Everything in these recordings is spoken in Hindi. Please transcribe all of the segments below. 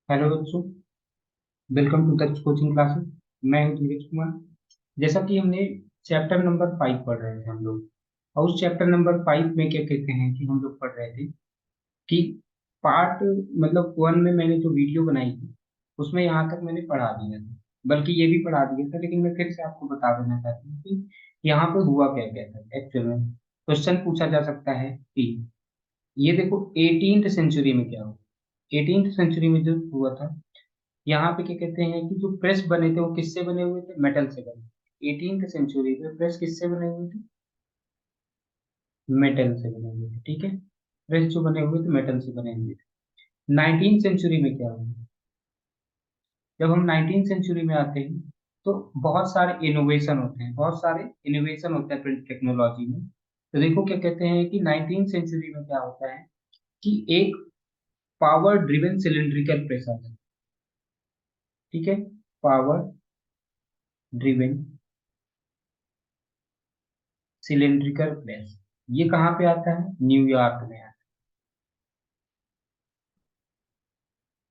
हेलो बच्चों, welcome to Daksh coaching classes. मैं हूं धीरज कुमार। जैसा कि हमने चैप्टर नंबर 5 पढ़ रहे थे हम लोग, और उस चैप्टर नंबर 5 में क्या कहते हैं कि हम लोग पढ़ रहे थे कि पार्ट मतलब 1 में मैंने जो वीडियो बनाई थी उसमें यहाँ तक मैंने पढ़ा दिया था, बल्कि ये भी पढ़ा दिया था, लेकिन मैं फिर से आपको बता देना चाहती हूँ कि यहाँ पे हुआ क्या क्या था एक्चुअल में। क्वेश्चन पूछा जा सकता है कि ये देखो 18th सेंचुरी में क्या हुआ। 18th सेंचुरी में जो हुआ था, यहाँ पे क्या कहते हैं कि जो प्रेस बने थे वो किससे बने हुए थे? मेटल से बने। 18th सेंचुरी में प्रेस किससे बने हुए थे? मेटल से बने हुए थे, ठीक है। प्रेस जो बने हुए थे मेटल से बने हुए थे। 19th सेंचुरी में क्या हुआ? जब हम 19th सेंचुरी में आते हैं तो बहुत सारे इनोवेशन होते हैं, बहुत सारे इनोवेशन होते हैं प्रिंट टेक्नोलॉजी में। तो देखो क्या कहते हैं कि 19th सेंचुरी में क्या होता है कि एक पावर ड्रिवन सिलिंड्रिकल प्रेस आता है, ठीक है। पावर ड्रिवन सिलिंड्रिकल प्रेस, ये कहाँ पे आता है? न्यूयॉर्क में आता है।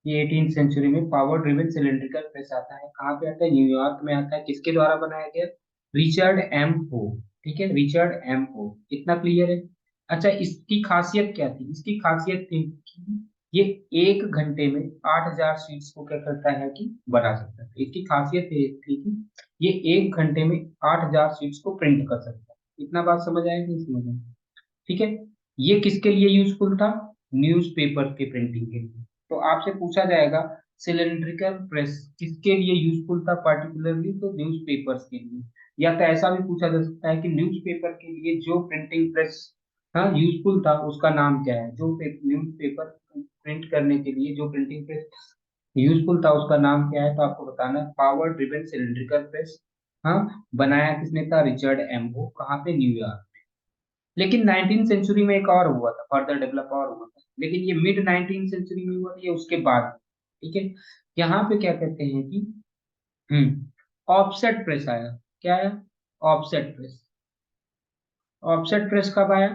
ये 18th सेंचुरी में पावर ड्रिवन सिलिंड्रिकल प्रेस आता है, कहाँ पे आता है? न्यूयॉर्क में आता है। किसके द्वारा बनाया गया? रिचर्ड एम ओ, ठीक है, रिचर्ड एम ओ। इतना क्लियर है? अच्छा, इसकी खासियत क्या थी? इसकी खासियत थी कि ये 1 घंटे में 8,000 शीट्स को क्या करता है कि बना सकता है। इसकी खासियत ये थी कि ये 1 घंटे में 8,000 शीट्स को प्रिंट कर सकता है। इतना बात समझ आया कि नहीं समझ आया? ठीक है। ये किसके लिए यूजफुल था? न्यूज़पेपर के प्रिंटिंग के लिए। तो आपसे पूछा जाएगा सिलेंड्रिकल प्रेस किसके लिए यूजफुल था पर्टिकुलरली? तो न्यूज़पेपर्स के लिए। या तो ऐसा भी पूछा जा सकता है कि न्यूज़पेपर के लिए जो प्रिंटिंग प्रेस हाँ यूजफुल था उसका नाम क्या है? जो न्यूज़पेपर प्रिंट करने के लिए जो प्रिंटिंग प्रेस यूजफुल था उसका नाम क्या है? तो आपको बताना है पावर ड्रिवन सिलेंड्रिकल प्रेस। हाँ, बनाया किसने था? रिचर्ड एम्बो। कहाँ पे? न्यूयॉर्क। लेकिन 19 सेंचुरी में एक और हुआ था, फर्दर डेवलप और हुआ था, लेकिन ये मिड 19 सेंचुरी में हुआ था, ये उसके बाद। ठीक है। यहाँ पे क्या कहते हैं कि ऑफसेट प्रेस आया। क्या आया? Offset press. ऑफसेट प्रेस कब आया?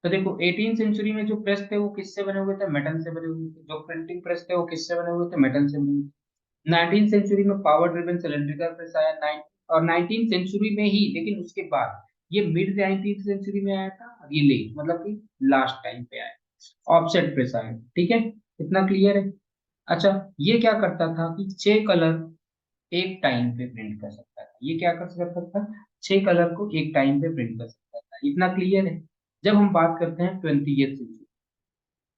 तो देखो 18 सेंचुरी में जो प्रेस थे वो किससे बने हुए थे? मेटल से बने हुए थे। जो प्रिंटिंग प्रेस थे वो किससे बने हुए थे? मेटल से बने हुए थे। 19 सेंचुरी में पावर ड्रिवन सिलेंड्रिकल प्रेस आया। और 19 सेंचुरी में ही, लेकिन उसके बाद ये मिड 19 सेंचुरी में आया था, और ये लेट मतलब कि लास्ट टाइम पे आया, ऑफसेट प्रेस आया। ठीक है, इतना क्लियर है? अच्छा, ये क्या करता था कि 6 कलर एक टाइम पे प्रिंट कर सकता था। ये क्या कर सकता था? 6 कलर को एक टाइम पे प्रिंट कर सकता था। इतना क्लियर है? जब हम बात करते हैं 20th सेंचुरी,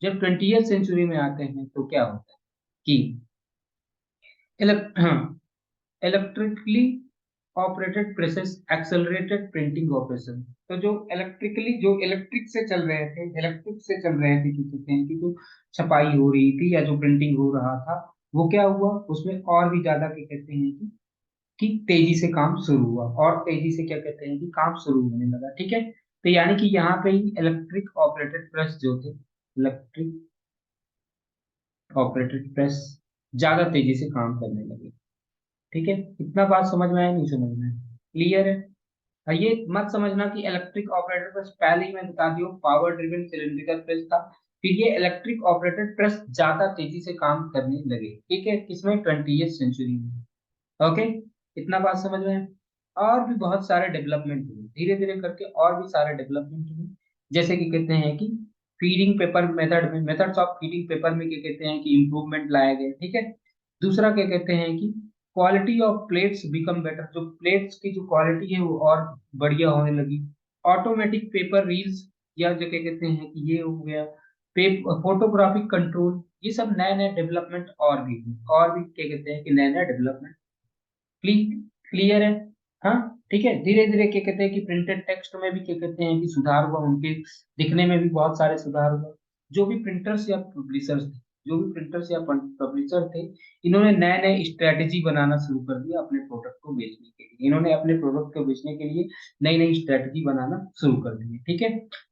जब 20th सेंचुरी में आते हैं तो क्या होता है कि electrically operated presses accelerated printing operation. तो जो इलेक्ट्रिकली, जो इलेक्ट्रिक से चल रहे थे, इलेक्ट्रिक से चल रहे थे, कि कहते हैं कि जो छपाई हो रही थी या जो प्रिंटिंग हो रहा था, वो क्या हुआ उसमें और भी ज्यादा क्या कहते हैं कि तेजी से काम शुरू हुआ, और तेजी से क्या कहते हैं कि काम शुरू होने लगा। ठीक है। तो यानी कि यहाँ पे ही इलेक्ट्रिक ऑपरेटेड प्रेस जो थे, इलेक्ट्रिक ऑपरेटेड प्रेस ज्यादा तेजी से काम करने लगे। ठीक है, इतना बात समझ में आया नहीं समझ में? क्लियर है? और ये मत समझना कि इलेक्ट्रिक ऑपरेटेड प्रेस, पहले ही मैं बता दिया पावर ड्रिवन सिलिंड्रिकल प्रेस था, फिर ये इलेक्ट्रिक ऑपरेटेड प्रेस ज्यादा तेजी से काम करने लगे। ठीक है, किसमें? 20th सेंचुरी में। ओके, इतना बात समझ में है? और भी बहुत सारे डेवलपमेंट हुए, धीरे धीरे करके और भी सारे डेवलपमेंट हुए। जैसे कि कहते हैं कि फीडिंग पेपर मेथड में, मेथड्स ऑफ फीडिंग पेपर में क्या कहते हैं कि इंप्रूवमेंट लाए गए। ठीक है। दूसरा क्या कहते हैं कि quality of plates become better, जो प्लेट्स की जो क्वालिटी है वो और बढ़िया होने लगी। ऑटोमेटिक पेपर रील्स, या जो क्या कहते हैं कि ये हो गया फोटोग्राफिक कंट्रोल, ये सब नए नए डेवलपमेंट और भी हुए। और भी क्या कहते हैं कि नए नए डेवलपमेंट। क्लियर है? हाँ, ठीक है। धीरे धीरे क्या कहते हैं कि प्रिंटेड टेक्स्ट में भी क्या कहते हैं कि सुधार हुआ, उनके दिखने में भी बहुत सारे सुधार हुआ। जो भी प्रिंटर्स या पब्लिशर्स थे, जो भी प्रिंटर्स या पब्लिशर थे, इन्होंने नए नए स्ट्रेटेजी बनाना शुरू कर दिया अपने प्रोडक्ट को बेचने के लिए। इन्होंने अपने प्रोडक्ट को बेचने के लिए नई नई स्ट्रेटेजी बनाना शुरू कर दी है। ठीक है।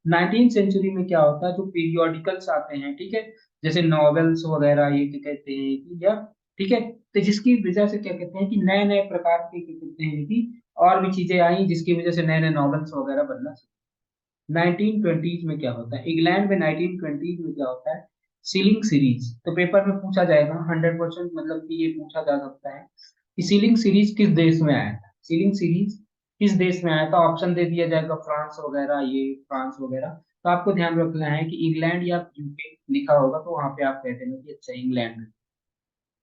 19th सेंचुरी में क्या होता है, जो पीरियोडिकल्स आते हैं, ठीक है, जैसे नॉवेल्स वगैरह, ये क्या कहते हैं कि या ठीक है, तो जिसकी वजह से क्या कहते हैं कि नए नए प्रकार के क्या कहते हैं कि और भी चीजें आई, जिसकी वजह से नए नए नॉवेल्स वगैरह बनना। 1920s में क्या होता है इंग्लैंड में? 1920s में क्या होता है? सीलिंग सीरीज, तो पेपर में पूछा जाएगा 100%, मतलब कि ये पूछा जा सकता है कि सीलिंग सीरीज किस देश में आया था, सीलिंग सीरीज किस देश में आया था। ऑप्शन दे दिया जाएगा फ्रांस वगैरह, ये फ्रांस वगैरह। तो आपको ध्यान रखना है कि इंग्लैंड या यूके लिखा होगा तो वहां पे आप कह देना कि अच्छा इंग्लैंड में।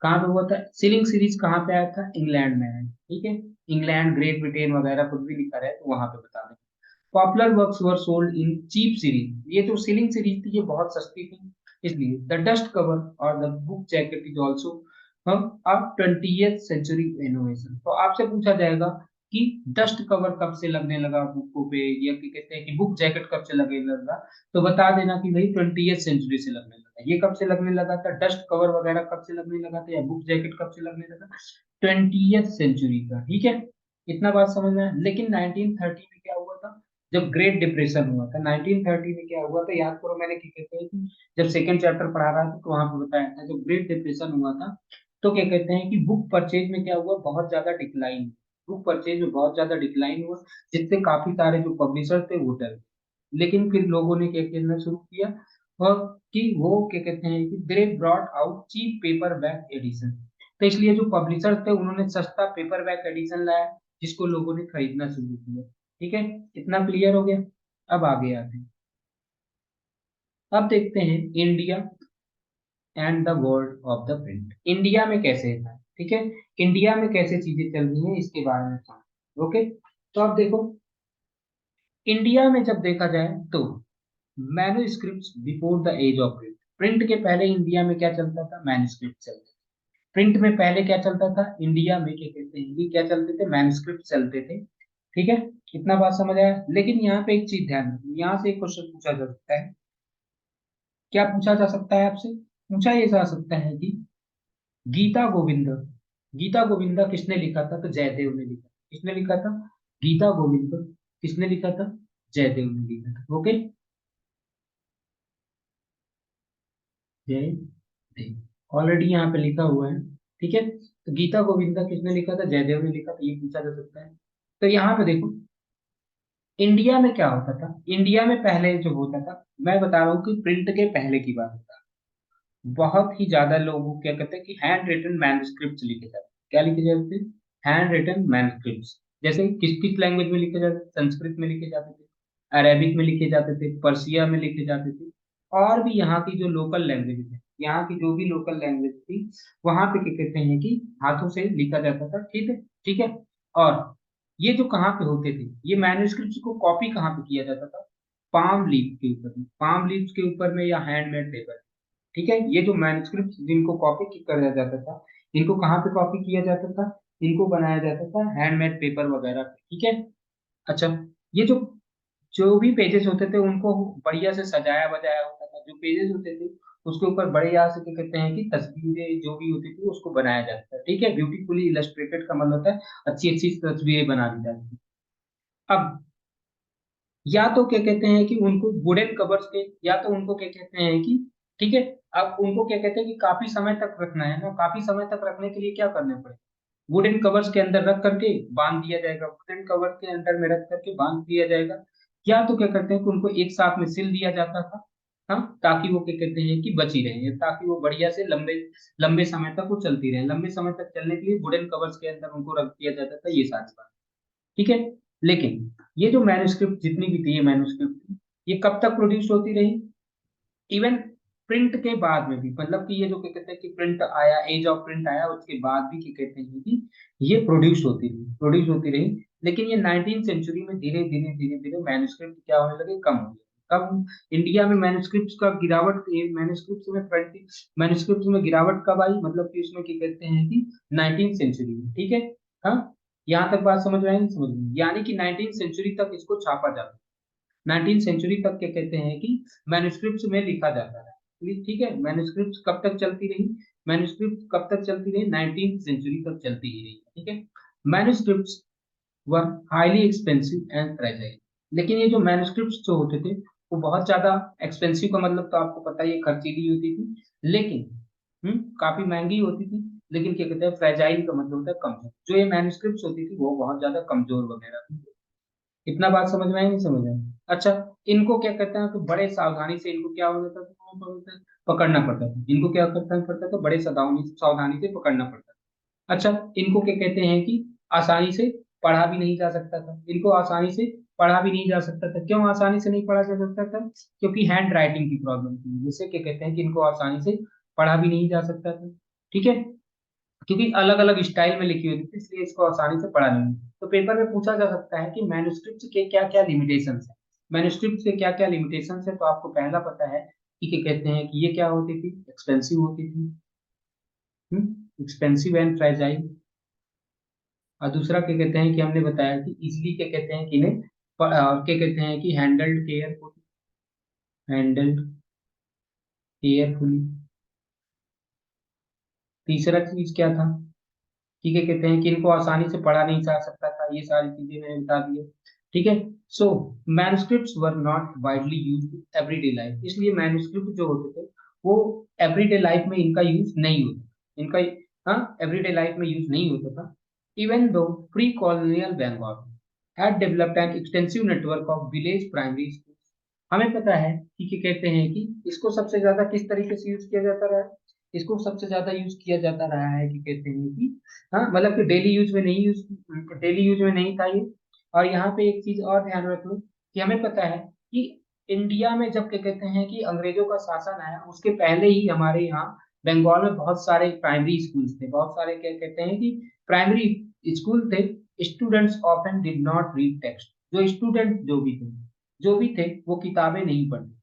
कहाँ पे हुआ था सीलिंग सीरीज, कहाँ पे आया था, इंग्लैंड में आया, ठीक है। इंग्लैंड, ग्रेट ब्रिटेन वगैरह कुछ भी लिखा रहे तो वहां पे बता दें। Popular works were sold in cheap series, ये जो सीलिंग सीरीज थी ये बहुत सस्ती थी, इसलिए द डस्ट कवर और the book jacket is also अब 20th सेंचुरी इनोवेशन। तो आपसे पूछा जाएगा कि डस्ट कवर कब से लगने लगा बुकों पे, या कि कहते हैं कि बुक जैकेट कब से लगने लगा। तो बता देना कि भाई 20th सेंचुरी से लगने लगा। ये कब से लगने लगा था, डस्ट कवर वगैरह कब से लगने लगा था, या बुक जैकेट कब से लगने लगा, 20th सेंचुरी का, ठीक है। इतना बात समझ में आया? लेकिन 1930 में क्या हुआ था, जब ग्रेट डिप्रेशन हुआ था 1930 में क्या हुआ था, याद करो मैंने क्या कहते हैं कि जब सेकंड चैप्टर पढ़ा रहा था तो वहां पे बताया था, जब ग्रेट डिप्रेशन हुआ था तो क्या कहते हैं कि बुक परचेज में क्या हुआ, बहुत ज्यादा डिक्लाइन, बुक परचेज में बहुत ज्यादा डिक्लाइन हुआ, जिससे काफी सारे जो पब्लिशर थे वो डर गए। लेकिन फिर लोगों ने क्या करना शुरू किया, और कि वो क्या कहते हैं कि they brought out cheap paperback edition. तो इसलिए जो पब्लिशर थे उन्होंने सस्ता पेपर बैक एडिशन लाया, जिसको लोगों ने खरीदना शुरू किया, ठीक है। इतना क्लियर हो गया। अब आगे आते हैं, अब देखते हैं India and the world of the print. India में कैसे था, ठीक है, इंडिया में कैसे चीजें चल रही हैं इसके बारे में समझ, ओके। तो अब देखो, इंडिया में जब देखा जाए तो manuscripts before the age of print, print के पहले इंडिया में क्या चलता था, मैन्युस्क्रिप्ट चलते थे। प्रिंट में पहले क्या चलता था इंडिया में, क्या कहते हैं कि क्या चलते थे, मैन्युस्क्रिप्ट चलते थे, ठीक है। इतना बात समझ आया। लेकिन यहाँ पे एक चीज ध्यान रखना, यहाँ से एक क्वेश्चन पूछा जा सकता है। क्या पूछा जा सकता है आपसे, पूछा ये जा सकता है कि गीता गोविंद, गीता गोविंदा किसने लिखा था, तो जयदेव ने लिखा। किसने लिखा था, गीता गोविंद किसने लिखा था, जयदेव ने लिखा था, ओके। जयदेव ऑलरेडी यहाँ पे लिखा हुआ है, ठीक है। तो गीता गोविंदा किसने लिखा था, जयदेव ने लिखा था, ये पूछा जा सकता है। तो यहाँ पे देखो, इंडिया में क्या होता था, इंडिया में पहले जो होता था, मैं बता रहा हूँ कि प्रिंट के पहले की बात होता है, बहुत ही ज्यादा लोग क्या कहते हैं कि हैंड रिटन मैन्युस्क्रिप्ट लिखे जाते हैं। क्या लिखे जाते थे, हैंड रिटन मैन्युस्क्रिप्ट। जैसे किस किस लैंग्वेज में लिखे जाते थे, संस्कृत में लिखे जाते थे, अरेबिक में लिखे जाते थे, पर्सिया में लिखे जाते थे, और भी यहाँ की जो लोकल लैंग्वेज है, यहाँ की जो भी लोकल लैंग्वेज थी वहां पे क्या कहते हैं कि हाथों से लिखा जाता था, ठीक है, ठीक है। और ये जो कहाँ पे होते थे, ये मैन्युस्क्रिप्ट को कॉपी कहाँ पे किया जाता था, पाम लीफ के ऊपर में, पाम लीफ के ऊपर में, या हैंडमेड पेपर, ठीक है। ये जो मैन्युस्क्रिप्ट जिनको कॉपी किया जाता था, इनको कहाँ पे कॉपी किया जाता था, इनको बनाया जाता था हैंडमेड पेपर वगैरह पे, ठीक है। अच्छा, ये जो जो भी पेजेस होते थे उनको बढ़िया से सजाया बजाया होता था, जो पेजेस होते थे उसके ऊपर बढ़िया से क्या कहते हैं कि तस्वीरें जो भी होती थी उसको बनाया जाता था, ठीक है। ब्यूटीफुली इलस्ट्रेटेड का मतलब होता है अच्छी अच्छी तस्वीरें बना दी जाती थी। अब या तो क्या कहते हैं कि उनको वुडन कवर्स के, या तो उनको क्या कहते हैं कि, ठीक है, अब उनको क्या कहते हैं कि काफी समय तक रखना है ना, काफी समय तक रखने के लिए क्या करना पड़ेगा, वुडन कवर्स के अंदर रख करके बांध दिया जाएगा, वुडन कवर के अंदर में रख करके बांध दिया जाएगा। या तो क्या करते हैं कि उनको एक साथ में सिल दिया जाता था, हाँ, ताकि वो क्या कहते हैं कि बची रहे, ताकि वो बढ़िया से लंबे लंबे समय तक वो चलती रहे, लंबे समय तक चलने के लिए वुडन कवर्स के अंदर उनको रख दिया जाता था, ये सारी बात, ठीक है। लेकिन ये जो मैन्युस्क्रिप्ट जितनी भी थी, ये मैन्युस्क्रिप्ट थी, ये कब तक प्रोड्यूस होती रही, इवन प्रिंट के बाद में भी, मतलब कि ये जो क्या कहते हैं कि प्रिंट आया, एज ऑफ प्रिंट आया, उसके बाद भी क्या कहते हैं कि ये प्रोड्यूस होती रही। लेकिन ये 19th सेंचुरी में धीरे धीरे धीरे धीरे मैन्युस्क्रिप्ट क्या होने लगे, कम हो गए। कब इंडिया में मैन्युस्क्रिप्ट का गिरावट, मैन्युस्क्रिप्ट में मैन्युस्क्रिप्ट में गिरावट कब आई, मतलब कि उसमें क्या कहते हैं कि 19th सेंचुरी में, ठीक है। हाँ, यहाँ तक बात समझ में आई, नहीं समझ में, यानी कि 19th सेंचुरी तक इसको छापा जाता, 19th सेंचुरी तक क्या कहते हैं कि मैन्युस्क्रिप्ट में लिखा जाता है, ठीक है। मैन्युस्क्रिप्ट कब तक चलती रही, मैन्युस्क्रिप्ट कब तक चलती रही, 19th सेंचुरी तक चलती ही रही, ठीक है। Manuscript were highly expensive and fragile. लेकिन ये जो मैन्युस्क्रिप्ट जो होते थे वो बहुत ज्यादा एक्सपेंसिव का मतलब तो आपको पता ही है, खर्चीली होती थी, लेकिन काफी महंगी होती थी। लेकिन क्या कहते हैं फ्रेजाइल का मतलब होता है कमजोर, जो ये मैन्युस्क्रिप्ट होती थी वो बहुत ज्यादा कमजोर वगैरह थी। इतना बात समझ में आई नहीं समझ में आई? अच्छा, इनको क्या कहते हैं कि बड़े सावधानी से इनको क्या हो जाता था, पकड़ना पड़ता था। इनको क्या करना पड़ता था, बड़े सावधानी सावधानी से पकड़ना पड़ता था। अच्छा, इनको क्या कहते हैं कि आसानी से पढ़ा भी नहीं जा सकता था। इनको आसानी से पढ़ा भी नहीं जा सकता था। क्यों आसानी से नहीं पढ़ा जा सकता था? क्योंकि हैंड राइटिंग की प्रॉब्लम थी, जिससे क्या कहते हैं कि इनको आसानी से पढ़ा भी नहीं जा सकता था। ठीक है, क्योंकि अलग अलग स्टाइल में लिखी होती थी, इसलिए इसको आसानी से पढ़ा नहीं। तो पेपर में पूछा जा सकता है कि मैन्युस्क्रिप्ट के क्या क्या लिमिटेशंस है। मैन्युस्क्रिप्ट के क्या क्या लिमिटेशंस है, तो आपको पहला पता है कि क्या कहते हैं कि ये क्या होती थी, एक्सपेंसिव होती थी, एक्सपेंसिव एंड फ्रेजाइल। और दूसरा क्या कहते हैं कि हमने बताया कि इजिली क्या कहते हैं कि इन्हें क्या कहते हैं कि हैंडल्ड केयरफुली, हैंडल्ड केयरफुली। तीसरा चीज क्या था कि क्या कहते हैं कि इनको आसानी से पढ़ा नहीं जा सकता था। ये सारी चीजें मैंने बता दी है। ठीक है। So manuscripts were not widely used everyday life, इसलिए मैन्युस्क्रिप्ट जो होते थे वो एवरीडे लाइफ में इनका यूज नहीं होता। इनका हाँ एवरीडे लाइफ में यूज नहीं होता था। Even though pre colonial Bengal had developed an extensive network of village primary school. हमें पता है कि क्या कहते हैं कि इसको सबसे ज्यादा किस तरीके से यूज किया जाता रहा है। इसको सबसे ज्यादा यूज किया जाता रहा है कि कहते हैं कि हाँ मतलब कि डेली यूज में नहीं, यूज डेली यूज में नहीं था ये। और यहाँ पे एक चीज और ध्यान रख लो कि हमें पता है कि इंडिया में जब क्या कहते हैं कि अंग्रेजों का शासन आया, उसके पहले ही हमारे यहाँ बंगाल में बहुत सारे प्राइमरी स्कूल्स थे, बहुत सारे क्या कहते हैं कि प्राइमरी स्कूल थे। Students often did not read text, जो स्टूडेंट जो भी थे वो किताबें नहीं पढ़ते।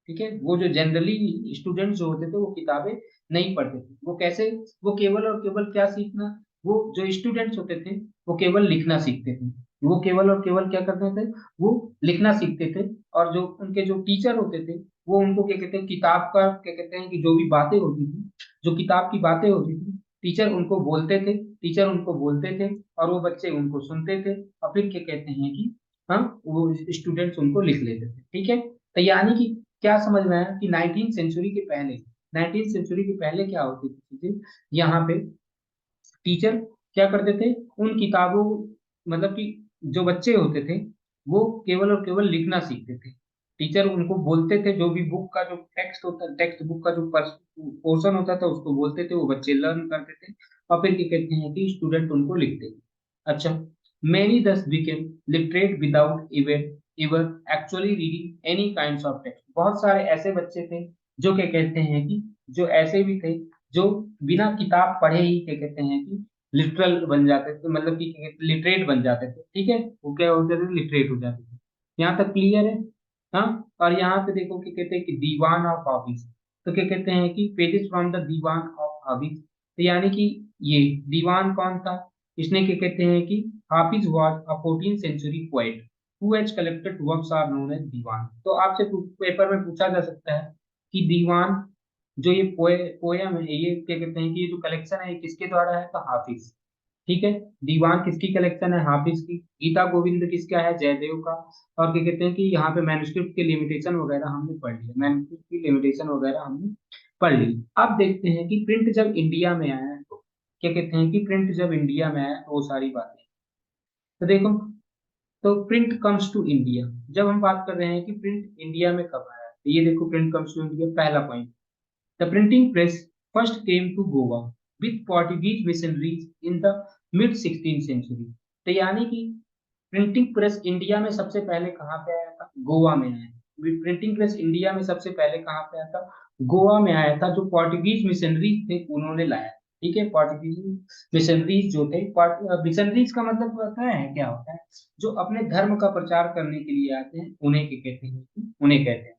ठीक है, वो जो जनरली स्टूडेंट्स जो होते थे वो किताबें नहीं पढ़ते थे। वो कैसे, वो केवल और केवल क्या सीखना, वो जो स्टूडेंट्स होते थे वो केवल लिखना सीखते थे। वो केवल और केवल क्या करते थे, वो लिखना सीखते थे। और जो उनके जो टीचर होते थे वो उनको क्या कहते हैं, किताब का क्या कहते हैं कि जो भी बातें होती थी, जो किताब की बातें होती थी, टीचर उनको बोलते थे और वो बच्चे उनको सुनते थे। और फिर क्या कहते हैं कि हाँ वो स्टूडेंट्स उनको लिख लेते थे। ठीक है, तो यानी कि क्या समझ में आया कि 19वीं सेंचुरी के पहले क्या होती थी चीजें यहाँ पे। टीचर क्या करते थे, उन किताबों मतलब कि जो बच्चे होते थे वो केवल और केवल लिखना सीखते थे। टीचर उनको बोलते थे, जो भी बुक का जो टेक्स्ट बुक का जो पोर्शन होता था उसको बोलते थे, वो बच्चे लर्न करते थे। और फिर क्या कहते हैं कि स्टूडेंट उनको लिखते थे। अच्छा, many thus became literate without even actually reading any kinds of text। बहुत सारे ऐसे बच्चे थे जो क्या कहते हैं कि जो ऐसे भी थे जो बिना किताब पढ़े ही क्या कहते हैं कि लिटरल बन जाते थे, मतलब कि लिटरेट बन जाते थे। ठीक है, वो क्या होते थे, लिटरेट हो जाते थे। यहाँ तक क्लियर है? हाँ। और यहाँ पे देखो क्या कहते हैं कि दीवान ऑफ हॉबीज। तो क्या कहते हैं कि pages from the Diwan of हॉबीज। तो यानी कि ये दीवान कौन था, इसने क्या कहते हैं कि Hafiz was a 14th century poet who has collected works are known as divan. तो आपसे पेपर में पूछा जा सकता है कि दीवान जो ये पोयम है, ये क्या कहते हैं कि ये जो कलेक्शन है ये किसके द्वारा है, तो हाफिज। ठीक है, दीवान किसकी कलेक्शन है, हाफिज की। गीता गोविंद किसका है, जयदेव का। और क्या कहते हैं कि यहाँ पे मैन्युस्क्रिप्ट की लिमिटेशन वगैरह हमने पढ़ लिया, मैन्युस्क्रिप्ट की लिमिटेशन वगैरह हमने पढ़ ली। अब देखते हैं कि प्रिंट जब इंडिया में आया है, तो क्या कहते हैं कि प्रिंट जब इंडिया में आया तो वो सारी बातें। तो देखो, तो प्रिंट कम्स टू इंडिया, जब हम बात कर रहे हैं कि प्रिंट इंडिया में कब आया, तो ये देखो प्रिंट कम्स टू इंडिया पहला point. The printing press first came to Goa with Portuguese missionaries in the mid 16th century। तो यानी कि प्रिंटिंग प्रेस इंडिया में सबसे पहले कहाँ पे आया था, गोवा में आया। प्रिंटिंग प्रेस इंडिया में सबसे पहले कहाँ पे आया था, गोवा में आया था। जो पोर्टुगीज मिशनरीज थे उन्होंने लाया। ठीक है, पोर्टुगीज मिशनरीज जो थे, मिशनरीज का मतलब पता है क्या होता है, जो अपने धर्म का प्रचार करने के लिए आते हैं उन्हें क्या कहते हैं, उन्हें कहते हैं।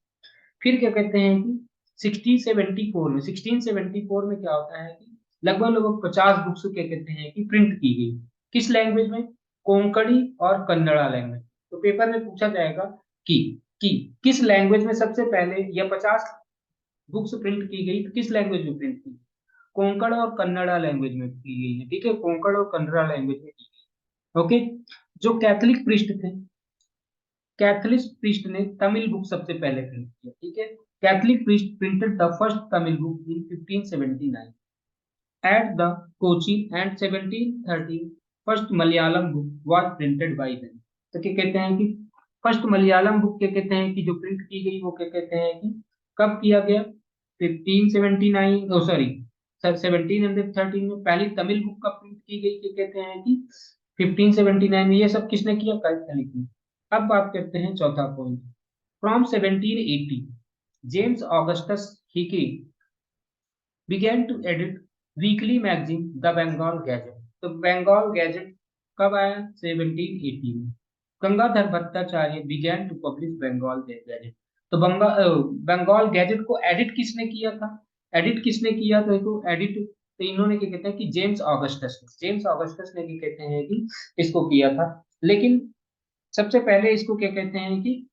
फिर क्या कहते हैं कि 1674 में क्या होता है कि लगभग लगभग 50 बुक्स क्या कहते हैं कि प्रिंट की गई। किस लैंग्वेज में, कोंकणी और कन्नड़ा लैंग्वेज। तो पेपर में पूछा जाएगा कि कि किस लैंग्वेज में सबसे पहले यह 50 बुक्स प्रिंट की गई, तो किस लैंग्वेज में प्रिंट की, कोंकण और कन्नड़ा लैंग्वेज में की गई है। ठीक है, कोंकण और कन्नड़ा लैंग्वेज में की गई। ओके। जो कैथलिक प्रीस्ट थे, कैथलिक प्रीस्ट ने तमिल बुक सबसे पहले प्रिंट किया। ठीक है, Catholic priest printed the first Tamil book in 1579 at the Kochi and 1713 first Malayalam book was printed by them. तो क्या कहते हैं कि फर्स्ट मलयालम बुक क्या कहते हैं कि जो प्रिंट की गई वो क्या कहते हैं कि कब किया गया, 1579, ओ सॉरी सर 1713 में पहली तमिल बुक का प्रिंट की गई क्या कहते हैं कि 1579 में। ये सब किसने किया, कैथलिक ने। अब बात करते हैं चौथा point. From 1780 James Augustus Hicky began to edit weekly magazine The Bengal Gazette। तो बंगाल गैजेट कब आया, 1780 में। Gangadhar Bhattacharya began to publish Bengal Gazette. तो बंगाल गैजेट को एडिट किसने किया था, एडिट किसने किया, तो इसको एडिट तो इन्होंने क्या कहते हैं कि जेम्स ऑगस्टस ने क्या कहते हैं कि इसको किया था। लेकिन सबसे पहले इसको क्या कहते हैं कि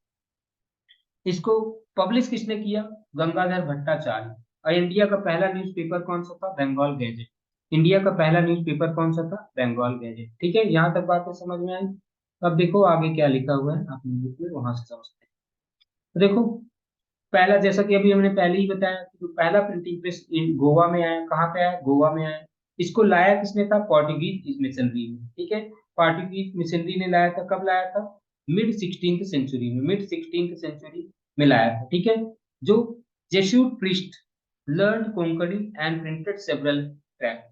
इसको पब्लिश किसने किया, गंगाधर भट्टाचार्य। और इंडिया का पहला न्यूज़पेपर कौन सा था, बंगाल गैजेट। इंडिया का पहला न्यूज़पेपर कौन सा था, बंगाल गैजेट। ठीक है, यहाँ तक बातें समझ में आई। अब देखो आगे क्या लिखा हुआ है अपने बुक में, वहां से समझते हैं। तो देखो पहला, जैसा कि अभी हमने पहले ही बताया कि जो पहला प्रिंटिंग प्रेस गोवा में आया, कहाँ पे आया, गोवा में आया। इसको लाया किसने था, पोर्टुगीज मिशनरी ने। ठीक है, पोर्टुगीज मिशनरी ने लाया था, कब लाया था, मिड 16th सेंचुरी में लाया था। ठीक है, जो Jesuit priest learn Konkani and printed several tract.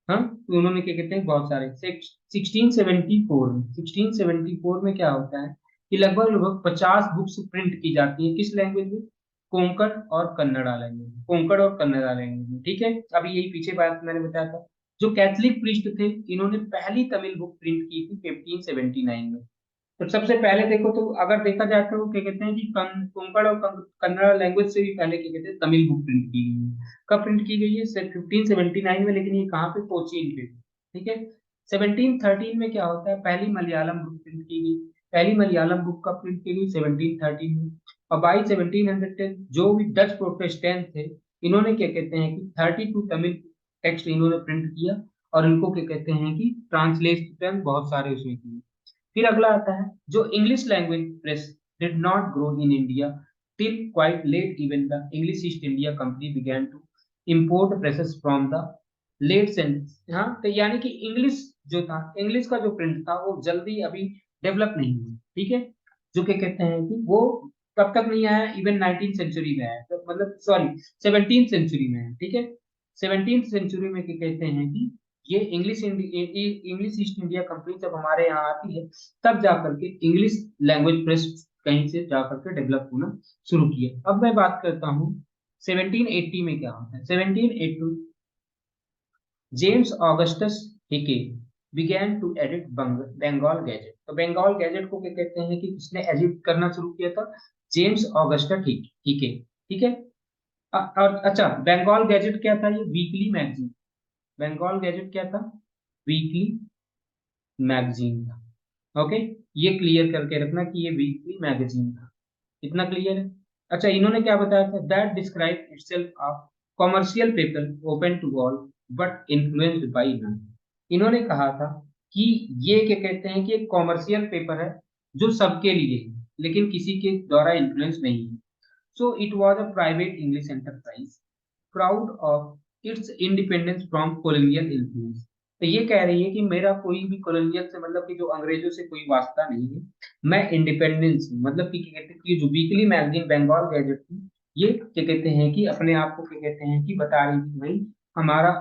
हाँ, तो उन्होंने क्या कहते हैं बहुत सारे 1674 में क्या होता है कि लगभग लगभग 50 बुक्स प्रिंट की जाती है, किस लैंग्वेज में, कोंकण और कन्नड़ा लैंग्वेज में, कोंकण और कन्नड़ा लैंग्वेज में। ठीक है, अभी यही पीछे बात मैंने बताया था। जो कैथलिक प्रीस्ट थे, इन्होंने पहली तमिल बुक प्रिंट की थी 1579 में। तो सबसे पहले देखो, तो अगर देखा जाए तो क्या कहते हैं कि कोंकण और कन्नड़ा लैंग्वेज से भी पहले क्या कहते हैं तमिल बुक प्रिंट की गई है। कब प्रिंट की गई है, 1579 में, लेकिन ये कहाँ पे, कोचीन पे। ठीक है, 1713 में क्या होता है, पहली मलयालम बुक प्रिंट की गई। पहली मलयालम बुक का प्रिंट की गई 1713 में। और बाई 1710 जो भी डच प्रोटेस्टेंट थे, इन्होंने क्या कहते हैं कि 32 तमिल टेक्स्ट इन्होंने प्रिंट किया। और इनको क्या कहते हैं कि ट्रांसलेशन बहुत सारे उसमें किए। फिर अगला आता है, जो English language press did not grow in India till quite late, even the English East India Company began to import presses from the late century. हाँ, तो यानी कि इंग्लिश जो था, इंग्लिश का जो प्रिंट था वो जल्दी अभी डेवलप नहीं हुआ। ठीक है, जो क्या कहते हैं कि वो कब तक नहीं आया, इवन 19th सेंचुरी में आया, तो मतलब सॉरी 17th सेंचुरी में आया। ठीक है, 17th सेंचुरी में क्या कहते हैं कि ये इंग्लिश ईस्ट इंडिया कंपनी जब हमारे यहाँ आती है, तब जाकर के इंग्लिश लैंग्वेज प्रेस कहीं से जाकर के डेवलप होना शुरू किया। अब मैं बात करता हूँ 1780 में क्या होता है। 1780 James Augustus Hicky began to edit Bengal Gazette. तो बंगाल गैजेट को क्या कहते हैं कि किसने एडिट करना शुरू किया था, जेम्स ऑगस्टस हिके। ठीक है, और अच्छा, बंगाल गैजेट क्या था, ये वीकली मैगजीन। बंगाल गैजेट क्या था, वीकली मैगजीन था। ओके, ये क्लियर करके रखना कि ये वीकली मैगजीन था। इतना क्लियर है। अच्छा, इन्होंने क्या बताया था, that describe itself a commercial paper open to all but influenced by none. इन्होंने कहा था कि ये क्या कहते हैं कि एक कॉमर्शियल पेपर है जो सबके लिए है, लेकिन किसी के द्वारा इन्फ्लुएंस नहीं है। So it was a private English enterprise proud of its independence from colonial influence. तो ये कह रही है कि मेरा कोई भी कॉलोनियल से, मतलब कि जो अंग्रेजों से कोई वास्ता नहीं है, मैं इंडिपेंडेंस हूँ। मतलब कि क्या कहते हैं कि जो वीकली मैगजीन बंगाल गैजेट थी, ये क्या कहते हैं कि अपने आप को क्या कहते हैं कि बता रही थी भाई हमारा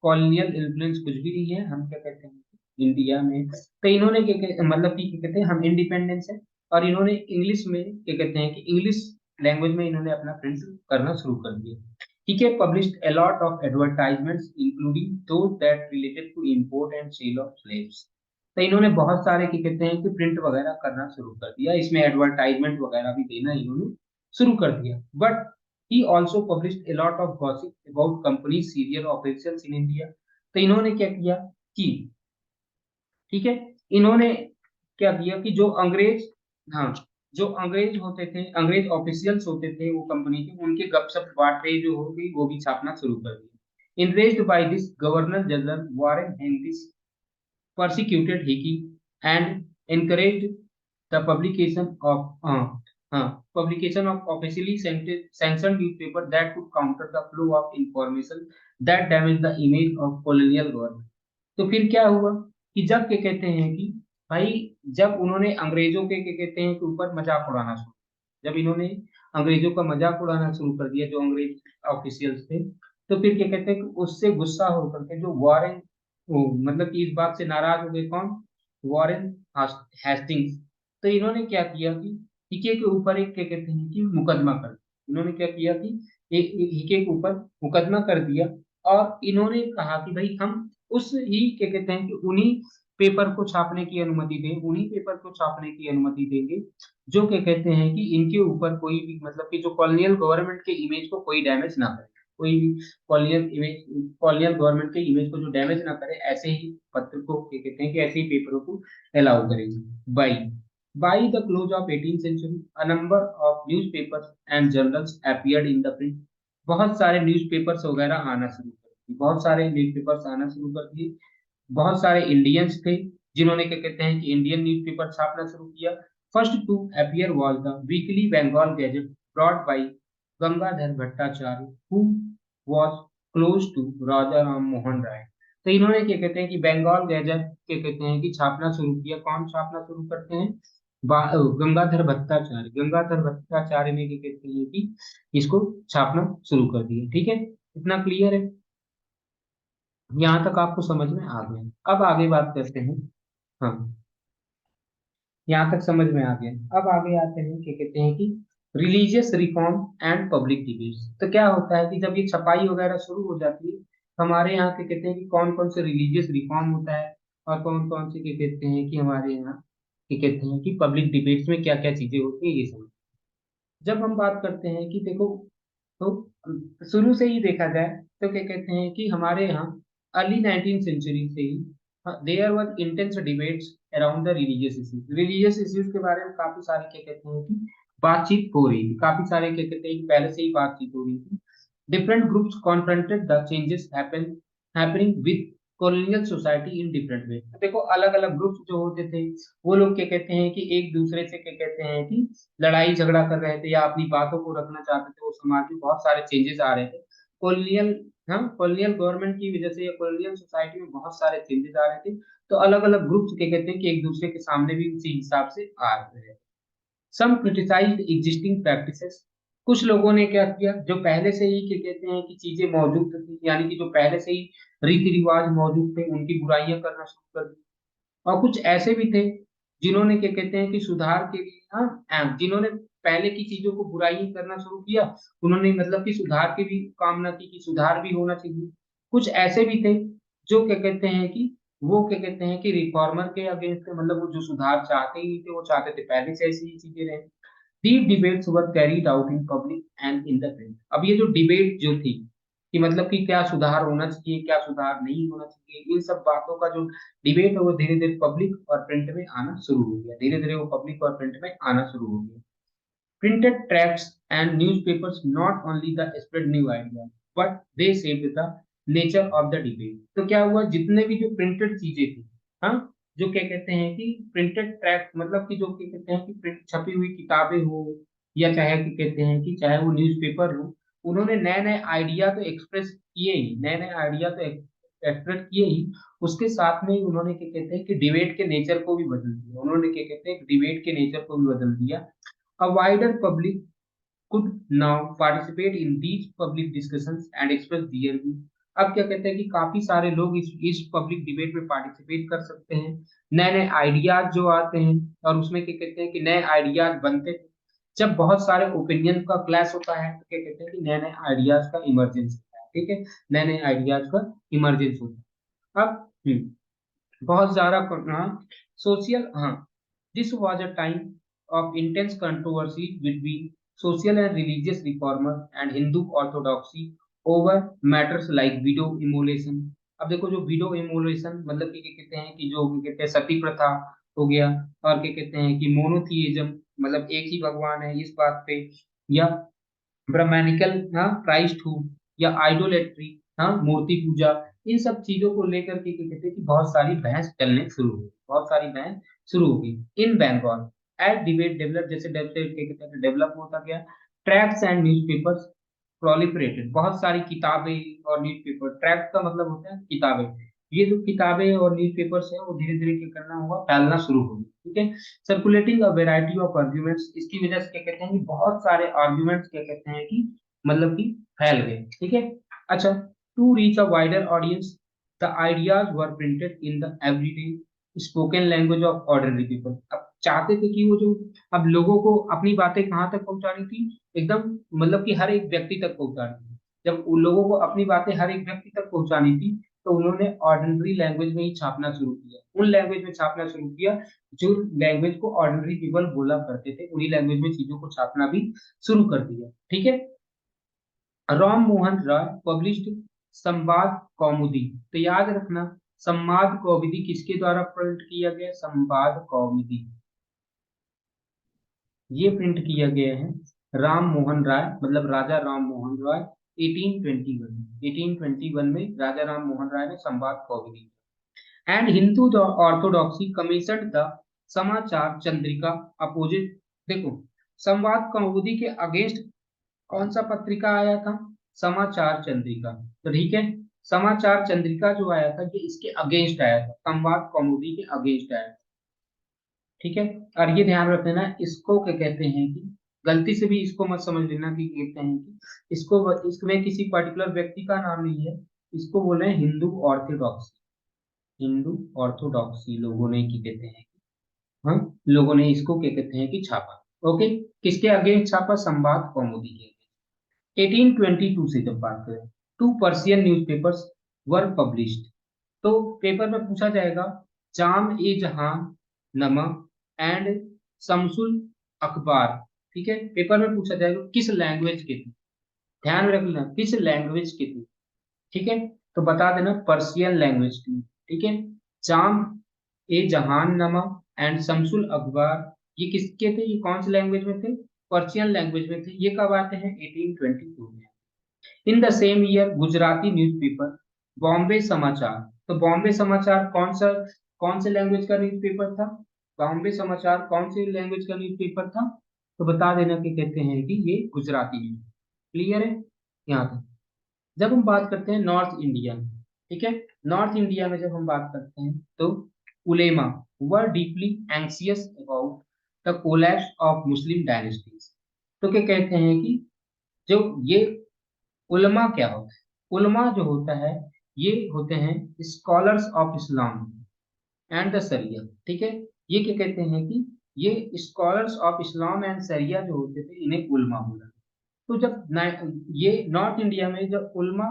कॉलोनियल इन्फ्लुएंस कुछ भी नहीं है, हम क्या कहते हैं इंडिया में। तो इन्होंने मतलब कि क्या कहते हैं हम इंडिपेंडेंस है। और इन्होंने इंग्लिश में क्या कहते हैं कि इंग्लिश लैंग्वेज में इन्होंने अपना प्रिंट करना शुरू कर दिया। He can published a lot of advertisements, including those that related to import and sale of slaves। तो इन्होंने बहुत सारे क्या कहते हैं कि प्रिंट वगैरह करना शुरू कर दिया, इसमें एडवर्टाइजमेंट वगैरह भी देना इन्होंने शुरू कर दिया। But he also published a lot of gossip about company serial operations in India. तो इन्होंने क्या किया कि, ठीक है, इन्होंने क्या किया कि जो अंग्रेज, हाँ, जो अंग्रेज होते थे, अंग्रेज ऑफिशियल्स होते थे वो कंपनी के, उनके गपशप बातें जो हो गई वो भी छापना शुरू कर दिया। Enraged by this, governor general Warren हेनरिस persecuted Hickey and encouraged the publication of officially sanctioned newspaper that could counter the flow of information that damaged the image of colonial government। तो फिर क्या हुआ कि जब क्या कहते हैं कि भाई जब उन्होंने अंग्रेजों के कहते हैं के ऊपर मजाक उड़ाना शुरू, जब इन्होंने अंग्रेजों का मजाक उड़ाना शुरू कर दिया जो अंग्रेज ऑफिशियल्स थे, तो फिर क्या कहते हैं कि उससे गुस्सा होकर के जो वॉरेन, वो मतलब कि इस बात से नाराज हो गए, कौन, वॉरेन हेस्टिंग्स। तो इन्होंने क्या किया कि हिके के ऊपर एक क्या कहते हैं कि मुकदमा कर दिया। इन्होंने क्या किया कि एक हिके के ऊपर मुकदमा कर दिया, और इन्होंने कहा कि भाई हम उस ही क्या कहते हैं कि उन्हीं पेपर को छापने की अनुमति दें, उन्हीं पेपर को छापने की अनुमति देंगे जो क्या कहते हैं कि इनके ऊपर कोई भी मतलब कि जो कॉलोनियल गवर्नमेंट के इमेज को कोई डैमेज ना करे, कोई भी कॉलोनियल गवर्नमेंट के इमेज को जो डैमेज ना करे, ऐसे ही पत्र को क्या कहते हैं कि ऐसे ही पेपरों को अलाउ करेंगे। By by the close of 18th century a number of newspapers and journals appeared in the print। बहुत सारे न्यूज़पेपर्स वगैरह आना शुरू कर दिए, बहुत सारे न्यूज़पेपर्स आना शुरू कर दिए। बहुत सारे इंडियंस थे जिन्होंने क्या कहते हैं कि इंडियन न्यूज़पेपर छापना शुरू किया। First to appear was the weekly Bengal gazette brought by Gangadhar Bhattacharya who was close to Raja Ram Mohan Roy. तो इन्होंने क्या कहते हैं कि बंगाल गैजेट क्या कहते हैं कि छापना शुरू किया। कौन छापना शुरू करते हैं? गंगाधर भट्टाचार्य। गंगाधर भट्टाचार्य ने क्या कहते हैं कि इसको छापना शुरू कर दिया। ठीक है, इतना क्लियर है? यहाँ तक आपको समझ में आ गया। अब आगे बात करते हैं। हाँ, यहाँ तक समझ में आ गया। अब आगे आते हैं, क्या कहते हैं कि religious reform and public debates. तो क्या होता है कि जब ये छपाई वगैरह शुरू हो जाती है, तो हमारे यहाँ क्या कहते हैं कि कौन कौन से रिलीजियस रिफॉर्म होता है, और कौन कौन से क्या कहते हैं कि हमारे यहाँ क्या कहते हैं कि पब्लिक डिबेट्स में क्या क्या चीजें होती है, ये सब। जब हम बात करते हैं कि देखो, तो शुरू से ही देखा जाए तो क्या कहते हैं कि हमारे यहाँ अर्ली 19th सेंचुरी से ही there was intense debates around the religious issues. Religious issues के बारे में काफी सारे क्या कहते हैं कि बातचीत हो रही थी, काफी सारे क्या कहते हैं कि पहले से ही बातचीत हो रही थी। Different groups confronted the changes happening with colonial society in different way. देखो अलग अलग ग्रुप्स जो होते थे, वो लोग क्या कहते हैं कि एक दूसरे से क्या कहते हैं कि लड़ाई झगड़ा कर रहे थे या अपनी बातों को रखना चाहते थे। वो समाज में बहुत सारे चेंजेस आ रहे थे कॉलोनियल, हाँ, कॉलोनियल गवर्नमेंट की वजह से या कॉलोनियल सोसाइटी में बहुत सारे चेंजेस आ रहे थे। तो अलग अलग ग्रुप्स क्या कहते हैं कि एक दूसरे के सामने भी उसी हिसाब से आ रहे हैं। सम क्रिटिसाइज्ड एग्जिस्टिंग प्रैक्टिसेस। कुछ लोगों ने क्या किया, जो पहले से ही क्या कहते हैं कि चीजें मौजूद थी, यानी कि जो पहले से ही रीति रिवाज मौजूद थे, उनकी बुराइयां करना शुरू कर दी। और कुछ ऐसे भी थे जिन्होंने क्या कहते हैं कि सुधार के लिए, हाँ, जिन्होंने पहले की चीजों को बुराई करना शुरू किया, उन्होंने मतलब कि सुधार की भी कामना की कि सुधार भी होना चाहिए। कुछ ऐसे भी थे जो क्या कहते हैं कि वो क्या कहते हैं कि रिफॉर्मर के अगेंस्ट, मतलब वो जो सुधार चाहते ही नहीं थे, वो चाहते थे पहले से ऐसी ही चीजें रहे। These debates were carried out in public and in the print। अब ये जो डिबेट जो थी कि मतलब कि क्या सुधार होना चाहिए, क्या सुधार नहीं होना चाहिए, इन सब बातों का जो डिबेट है वो धीरे धीरे पब्लिक और प्रिंट में आना शुरू हो गया। धीरे धीरे वो पब्लिक और प्रिंट में आना शुरू हो गया। Printed tracts and newspapers not only the spread new ideas but they shaped the nature of the debate। तो क्या हुआ, जितने भी जो प्रिंटेड चीजें थी, हाँ, जो क्या कहते हैं कि प्रिंटेड ट्रैक्ट मतलब कि जो क्या कहते हैं कि प्रिंट छपी हुई किताबें हो, या चाहे क्या कहते हैं कि चाहे वो न्यूज़पेपर हो, उन्होंने नए नए आइडिया तो एक्सप्रेस किए ही, नए नए आइडिया तो एक्सप्रेस किए ही, उसके साथ में ही उन्होंने क्या कहते हैं कि डिबेट के नेचर को भी बदल दिया। उन्होंने क्या कहते हैं डिबेट के नेचर को भी बदल दिया। A wider public could now participate in these public discussions and express their view। अब क्या कहते हैं कि काफी सारे लोग इस पब्लिक डिबेट में पार्टिसिपेट कर सकते हैं। नए नए आइडियाज जो आते हैं, और उसमें क्या कहते हैं कि नए आइडियाज बनते हैं। जब बहुत सारे ओपिनियन का क्लैश होता है, तो क्या कहते हैं कि नए नए आइडियाज का इमरजेंस होता है। ठीक है, नए नए आइडियाज का इमरजेंस होता है। अब बहुत ज्यादा, हाँ, सोशल, हाँ, this was a time of intense controversy between social and religious reformer and Hindu orthodoxy over matters like window immolation. अब देखो जो विडो इमोलेशन मतलब कि क्या कहते हैं कि जो क्या कहते हैं सती प्रथा हो गया, और क्या कहते हैं कि मोनोथीइज्म मतलब एक ही भगवान है इस बात पे, या ब्राह्मणिकल, हाँ, प्राइस्टहुड, या आइडोलेट्री, हाँ, मूर्ति पूजा, इन सब चीजों को लेकर के क्या कहते हैं कि बहुत सारी बहस चलने शुरू हो गई, बहुत सारी बहस शुरू हो गई इन बंगाल। एज डिबेट डेवलप, जैसे डेवलप क्या कहते हैं डेवलप होता गया, ट्रैक्ट्स एंड न्यूज़पेपर्स प्रोलिफरेटेड। बहुत सारी किताबें और न्यूज़पेपर, ट्रैक्ट का मतलब होता है किताबें, ये जो किताबें और न्यूज़पेपर्स हैं वो धीरे धीरे क्या करना होगा, फैलना शुरू होगी। ठीक है, circulating a variety of arguments, इसकी वजह से क्या कहते हैं कि बहुत सारे आर्ग्यूमेंट्स क्या कहते हैं कि मतलब कि फैल गए। ठीक है, अच्छा, to reach a wider audience the ideas were printed in the everyday spoken language of ordinary people. अब चाहते थे कि वो जो, अब लोगों को अपनी बातें कहाँ तक पहुंचानी थी, एकदम मतलब कि हर एक व्यक्ति तक पहुंचानी थी। जब उन लोगों को अपनी बातें हर एक व्यक्ति तक पहुंचानी थी, तो उन्होंने ऑर्डिनरी लैंग्वेज में ही छापना शुरू किया, उन लैंग्वेज में छापना शुरू किया जो लैंग्वेज को ऑर्डिनरी पीपल बोला करते थे, उन्हीं लैंग्वेज में चीजों को छापना भी शुरू कर दिया। ठीक है, राम मोहन राय पब्लिश्ड संवाद कौमुदी। तो याद रखना, संवाद कौमुदी किसके द्वारा प्रिंट किया गया, संवाद कौमुदी ये प्रिंट किया गया है राम मोहन राय, मतलब राजा राम मोहन राय 1821 में राजा राम मोहन राय ने Sambad Kaumudi. And Hindu orthodoxy commission the Samachar Chandrika opposite. देखो, संवाद कौमुदी के अगेंस्ट कौन सा पत्रिका आया था, समाचार चंद्रिका। तो ठीक है, समाचार चंद्रिका जो आया था ये इसके अगेंस्ट आया था, संवाद कौमुदी के अगेंस्ट आया था। ठीक है, और ये ध्यान रख लेना, इसको क्या कहते हैं कि गलती से भी इसको मत समझ लेना कि कहते हैं कि इसको, इसमें किसी पर्टिकुलर व्यक्ति का नाम नहीं है, इसको बोल रहे हैं हिंदू ऑर्थोडॉक्सी। हिंदू ऑर्थोडॉक्सी लोगों ने की कहते हैं, हाँ, लोगों ने इसको क्या कहते हैं कि छापा। ओके, किसके अगेंस्ट छापा, संवाद कौमुदी के। 1822 से जब बात करें, two Persian newspapers were published. तो पेपर में पूछा जाएगा, जाम ए जहां नमा एंड शमसुल अखबार। ठीक है, पेपर में पूछा जाएगा किस लैंग्वेज के थे, ध्यान में रख लेना किस लैंग्वेज के थे। ठीक है, तो बता देना पर्शियन लैंग्वेज की। ठीक है, जाम ए जहान नमा एंड शमसुल अखबार ये किसके थे, ये कौन सी लैंग्वेज में थे, पर्शियन लैंग्वेज में थे। ये कब आते हैं, 1822 में। In the same year Gujarati newspaper Bombay समाचार। तो बॉम्बे समाचार कौन से लैंग्वेज का न्यूज़पेपर था, बॉम्बे समाचार कौन से लैंग्वेज का न्यूज़पेपर था, तो बता देना कि कहते हैं कि ये गुजराती न्यूज़। क्लियर है यहाँ तक। जब हम बात करते हैं नॉर्थ इंडिया, ठीक है, नॉर्थ इंडिया में जब हम बात करते हैं तो ulema were deeply anxious about the collapse of Muslim dynasties. तो क्या कहते हैं कि जो ये उलमा क्या होता है, उलमा जो होता है ये होते हैं scholars of Islam and the सरिया। ठीक है, ये क्या कहते हैं कि ये स्कॉलर्स ऑफ इस्लाम एंड सरिया जो होते थे इन्हें उलमा बोला। तो जब ये नॉर्थ इंडिया में जब उलमा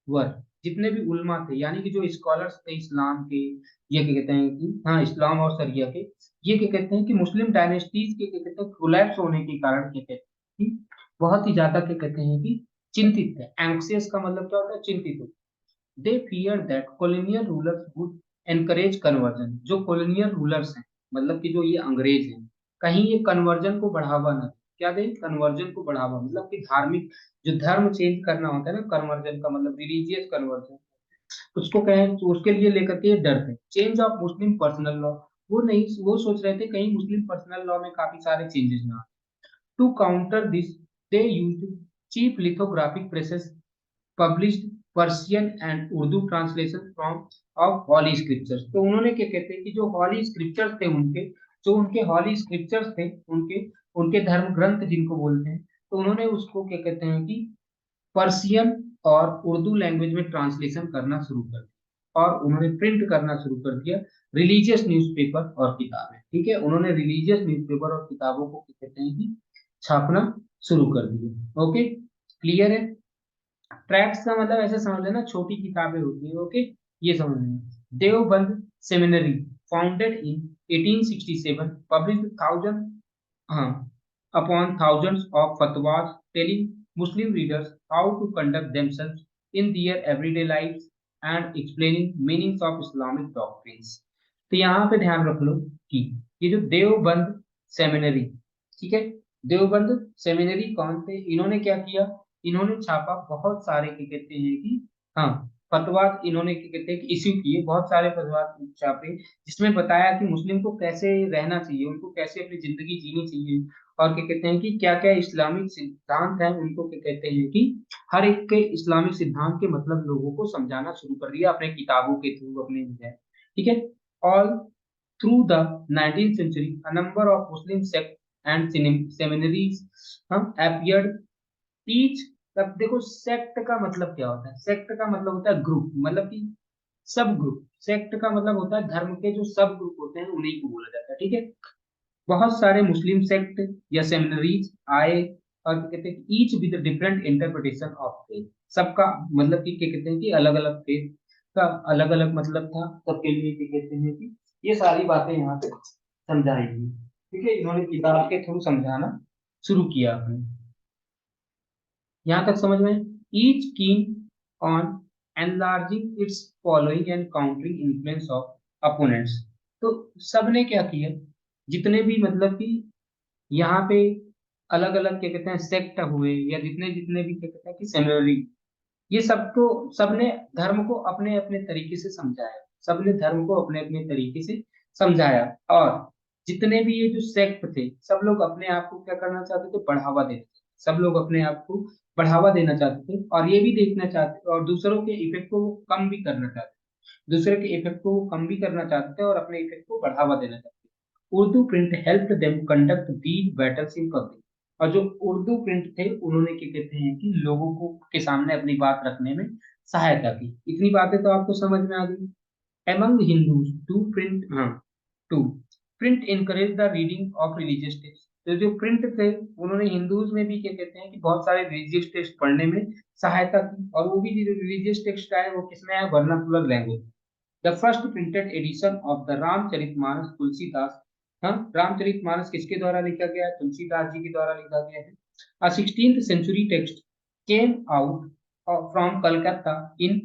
वर, जितने भी उलमा थे यानी कि जो स्कॉलर्स थे इस्लाम के, ये क्या कहते हैं कि हाँ इस्लाम और सरिया के, ये क्या कहते हैं कि मुस्लिम डायनेस्टीज के क्या कहते हैं कोलैप्स होने के कारण क्या कहते हैं कि बहुत ही ज्यादा क्या कहते हैं कि चिंतित थे। एंक्सियस का मतलब क्या होता है, चिंतित हो। दे fear that colonial rulers would encourage conversion. जो कॉलोनियल रूलर्स हैं मतलब कि जो ये अंग्रेज हैं, कहीं ये कन्वर्जन को बढ़ावा ना, क्या दे, कन्वर्जन को बढ़ावा, मतलब कि धार्मिक जो धर्म चेंज करना होता है ना, कन्वर्जन का मतलब रिलीजियस कन्वर्जन, उसको कहें तो उसके लिए लेकर के ये डर थे। Change of Muslim personal law, वो नहीं, वो सोच रहे थे कहीं मुस्लिम पर्सनल लॉ में काफी सारे चेंजेस ना आए। To counter this they used cheap lithographic presses published Persian and Urdu translation from of holy scriptures. तो उन्होंने क्या कहते हैं कि जो हॉली स्क्रिप्चर्स थे उनके, जो उनके हॉली स्क्रिप्चर्स थे, उनके उनके धर्म ग्रंथ जिनको बोलते हैं, तो उन्होंने उसको क्या कहते हैं कि पर्शियन और उर्दू लैंग्वेज में ट्रांसलेशन करना शुरू कर दिया और उन्होंने प्रिंट करना शुरू कर दिया रिलीजियस न्यूज़पेपर और किताबें। ठीक है, उन्होंने रिलीजियस न्यूज़पेपर और किताबों को क्या कहते हैं कि छापना शुरू कर दिया। ओके, क्लियर है। ट्रैक्ट्स का मतलब ऐसे समझ लेना छोटी किताबें होती है। ओके, ये समझ लेना। Deoband seminary founded in 1867 publish thousand, हाँ, upon thousands of fatwas telling Muslim readers how to conduct themselves in their everyday lives and explaining meanings of Islamic doctrines। तो यहाँ पे ध्यान रख लो कि ये जो देवबंद सेमिनरी, ठीक है, देवबंद सेमिनरी कौन थे, इन्होंने क्या किया, इन्होंने छापा बहुत सारे क्या कहते हैं कि हाँ फतवा, इन्होंने क्या कहते हैं कि इश्यू किए बहुत सारे फतवा छापे, जिसमें बताया कि मुस्लिम को कैसे रहना चाहिए, उनको कैसे अपनी जिंदगी जीनी चाहिए, और क्या कहते हैं कि क्या क्या इस्लामिक सिद्धांत हैं उनको क्या कहते हैं कि हर एक के इस्लामिक सिद्धांत के मतलब लोगों को समझाना शुरू कर दिया अपने किताबों के थ्रू, अपने जो है, ठीक है। All through the 19th century a number of Muslim sects and seminaries appeared each। अब देखो सेक्ट का मतलब क्या होता है, सेक्ट का मतलब होता है ग्रुप, मतलब कि सब ग्रुप। सेक्ट का मतलब होता है धर्म के जो सब ग्रुप होते हैं उन्हीं को बोला जाता है, ठीक है। बहुत सारे मुस्लिम सेक्ट या सेमिनरीज आए, और क्या कहते हैं each with different interpretation of faith. सबका मतलब कि क्या कहते हैं कि अलग अलग फेथ का अलग अलग मतलब था, सबके लिए क्या कहते हैं कि ये सारी बातें यहाँ पे समझाई गई, ठीक है। इन्होंने किताब के थ्रू समझाना शुरू किया अपने। यहाँ तक समझ में। Each keen on enlarging it's following and countering influence of opponents. तो सबने क्या किया, जितने भी मतलब कि यहाँ पे अलग अलग क्या कहते हैं सेक्ट हुए, या जितने जितने भी क्या कहते हैं कि सेमिनरी, ये सबको, सबने धर्म को अपने अपने तरीके से समझाया, सबने धर्म को अपने अपने तरीके से समझाया। और जितने भी ये जो सेक्ट थे, सब लोग अपने आप को क्या करना चाहते थे, बढ़ावा देते थे। सब लोग अपने आप को बढ़ावा देना चाहते थे, और ये भी देखना चाहते, और दूसरों के इफेक्ट को वो कम भी करना चाहते थे, दूसरे के इफेक्ट को वो कम भी करना चाहते थे और अपने इफेक्ट को बढ़ावा देना चाहते थे। Urdu print help them conduct these battles in public. और जो उर्दू प्रिंट थे उन्होंने क्या कहते हैं कि लोगों को के सामने अपनी बात रखने में सहायता की। इतनी बातें तो आपको समझ में आ गई। एमंग हिंदूज टू प्रिंट, हाँ, to print encourage the reading of religious text. तो जो प्रिंट थे उन्होंने हिंदूज में भी क्या कहते हैं कि बहुत सारे रिलीजियस टेक्स्ट पढ़ने में सहायता की, और वो भी जो रिलीजियस टेक्स्ट आए वो किसमें आए, vernacular language. The first printed edition of the Ramcharitmanas Tulsidas, हाँ, रामचरितमानस किसके द्वारा लिखा गया है, तुलसीदास जी के द्वारा लिखा गया है। A 16th century text came out from Calcutta in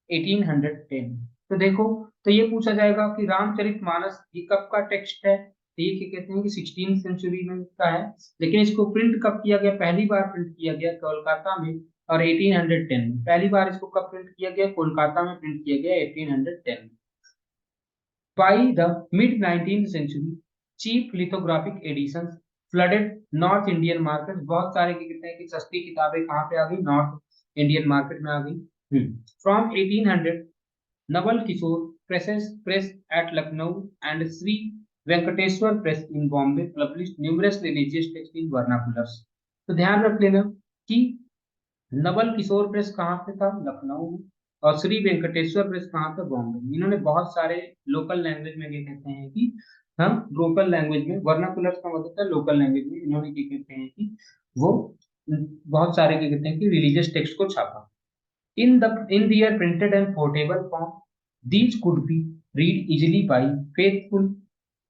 1810। तो देखो, तो ये पूछा जाएगा कि रामचरितमानस ये कब का टेक्स्ट है, तो ये क्या कहते हैं कि 16th सेंचुरी में का है। लेकिन इसको प्रिंट कब किया गया, पहली बार प्रिंट किया गया कोलकाता में, और 1810 में। पहली बार इसको कब प्रिंट किया गया, कोलकाता में प्रिंट किया गया 1810 में। By the mid 19th century, cheap lithographic editions flooded North Indian market। बहुत सारे क्या कहते हैं कि सस्ती किताबें कहाँ पे आ गई, नॉर्थ इंडियन मार्केट में आ गई। From 1800, Naval Kishore presses press at Lucknow and Sri Venkateswar Press in Bombay published numerous religious texts in vernaculars। तो ध्यान रख लेना कि नवल किशोर प्रेस कहाँ पे था, लखनऊ में, और श्री वेंकटेश्वर प्रेस कहाँ था, बॉम्बे में। इन्होंने बहुत सारे लोकल लैंग्वेज में क्या कहते हैं कि हम लोकल लैंग्वेज में, वर्नाकुलर का मतलब है लोकल लैंग्वेज में, इन्होंने क्या कहते हैं कि वो बहुत सारे क्या कहते हैं कि रिलीजियस टेक्स्ट को छापा। In their printed and portable form, these could be read easily by faithful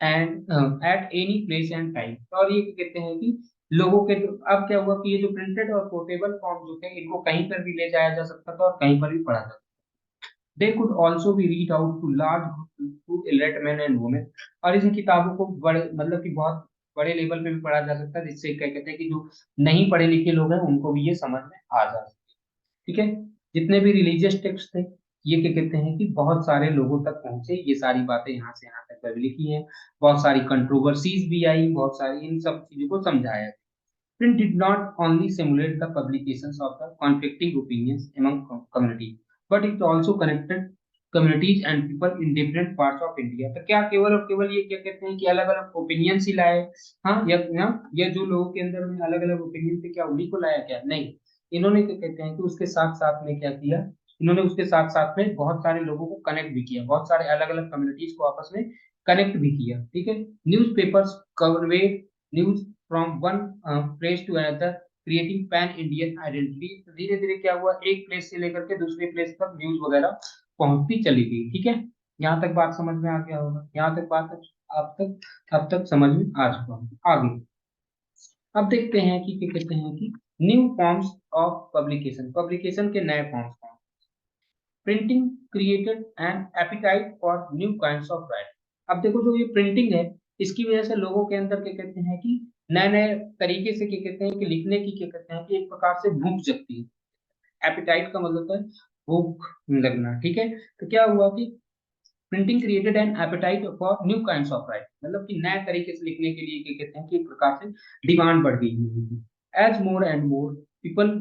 and at any place and time। और ये क्या कहते हैं कि लोगों के, अब क्या हुआ कि ये जो प्रिंटेड और पोर्टेबल फॉर्म जो थे इनको कहीं पर भी ले जाया जा सकता था और कहीं पर भी पढ़ा जा सकता था। They could also be read out to large to illiterate men and women. और इन किताबों को बड़े मतलब कि बहुत बड़े लेवल पे भी पढ़ा जा सकता है, जिससे क्या कहते हैं कि जो नहीं पढ़े लिखे लोग हैं उनको भी ये समझ में आ जा सकता है, ठीक है। जितने भी रिलीजियस टेक्स्ट थे ये क्या कहते हैं कि बहुत सारे लोगों तक पहुंचे, ये सारी बातें यहाँ से यहाँ तक लिखी हैं। बहुत सारी कंट्रोवर्सीज भी आई, बहुत सारी इन सब चीजों को समझाया। Print did not only simulate the publications of the conflicting opinions among communities, but it also connected communities and people in different parts of India। तो क्या केवल और केवल ये क्या कहते हैं कि अलग अलग ओपिनियंस ही लाए, हाँ, या जो लोगों के अंदर में अलग अलग ओपिनियन थे क्या उन्हीं को लाया, क्या नहीं। इन्होंने क्या कहते हैं कि उसके साथ साथ में क्या किया, इन्होंने उसके साथ साथ में बहुत सारे लोगों को कनेक्ट भी किया, बहुत सारे अलग अलग कम्युनिटीज को आपस में कनेक्ट भी किया, ठीक है। Newspapers convey news from one place to another creating pan Indian identity. तो धीरे धीरे क्या हुआ, एक प्लेस से लेकर के दूसरे प्लेस तक न्यूज वगैरह पहुंचती चली गई, ठीक है। यहाँ तक बात समझ में आ गया होगा, यहाँ तक बात अब तक समझ में आ चुका होगा। आगे अब देखते हैं कि क्या कहते हैं कि new forms of publication, publication के नए फॉर्म्स कौन। Printing created an appetite for new kinds of right. अब देखो जो ये प्रिंटिंग है इसकी वजह से लोगों के अंदर क्या कहते हैं कि नए नए तरीके से क्या कहते हैं कि लिखने की क्या कहते हैं कि एक प्रकार से भूख जगती है। एपिटाइट का मतलब है भूख लगना, ठीक है। तो क्या हुआ कि printing created an apatite for new kinds of writing, मतलब कि नए तरीके से लिखने के लिए क्या कहते हैं कि एक प्रकार से डिमांड बढ़ गई है। As more and more people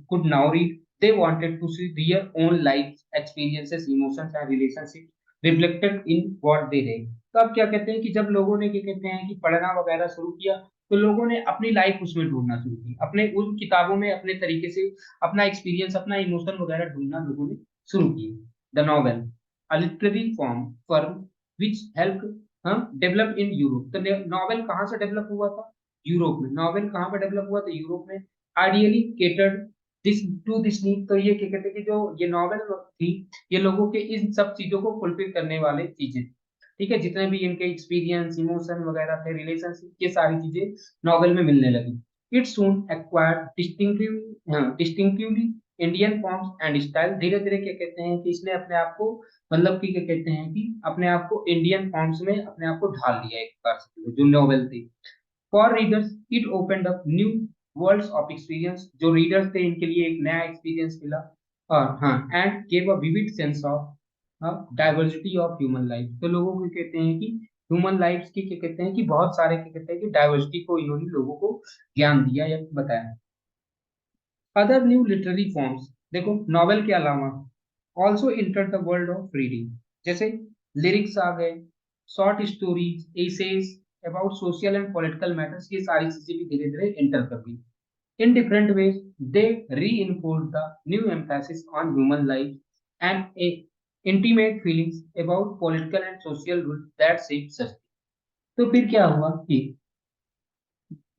could now read, they wanted to see their own life experiences, emotions and relationship reflected in what they read। तो अब क्या कहते हैं कि जब लोगों ने क्या कहते हैं कि पढ़ना वगैरह शुरू किया, तो लोगों ने अपनी लाइफ उसमें ढूंढना शुरू की, अपने उन किताबों में अपने तरीके से अपना एक्सपीरियंस, अपना इमोशन वगैरह ढूंढना लोगों ने शुरू किया। The novel, a literary firm which helped develop in Europe. तो नॉवेल कहाँ से डेवलप हुआ था? यूरोप में। नॉवेल कहाँ पे डेवलप हुआ था? यूरोप में। Ideally catered this to this need, तो ये क्या कहते हैं कि जो ये नॉवेल थी, ये लोगों के इन सब चीजों को फुलफिल करने वाले चीजें, ठीक है, जितने भी इनके एक्सपीरियंस, इमोशन वगैरह थे, रिलेशनशिप, ये सारी चीजें नॉवेल में मिलने लगी। It soon acquired distinctively Indian forms and style. धीरे धीरे क्या कहते हैं कि इसने अपने आप को, मतलब कि क्या कहते हैं कि अपने आप को इंडियन फॉर्म्स में अपने आप को ढाल लिया एक प्रकार से, जो नॉवेल थी। For readers it opened up new worlds of experience, जो रीडर्स थे इनके लिए एक नया एक्सपीरियंस मिला। और हाँ, and gave a vivid sense of diversity of human life. तो लोगों को कहते हैं कि ह्यूमन लाइफ की क्या कहते हैं कि बहुत सारे क्या कहते हैं कि डाइवर्सिटी को इन्होंने लोगों को ज्ञान दिया या बताया। अदर न्यू लिटरेरी फॉर्म्स, देखो नॉवेल के अलावा also enter the world of reading, जैसे लिरिक्स आ गए, short stories, essays about social and political matters, ये सारी चीजें भी धीरे धीरे एंटर कर गई। In different ways, they reinforce the new emphasis on human life and a intimate feelings about political and social rules that shape society। तो फिर क्या हुआ कि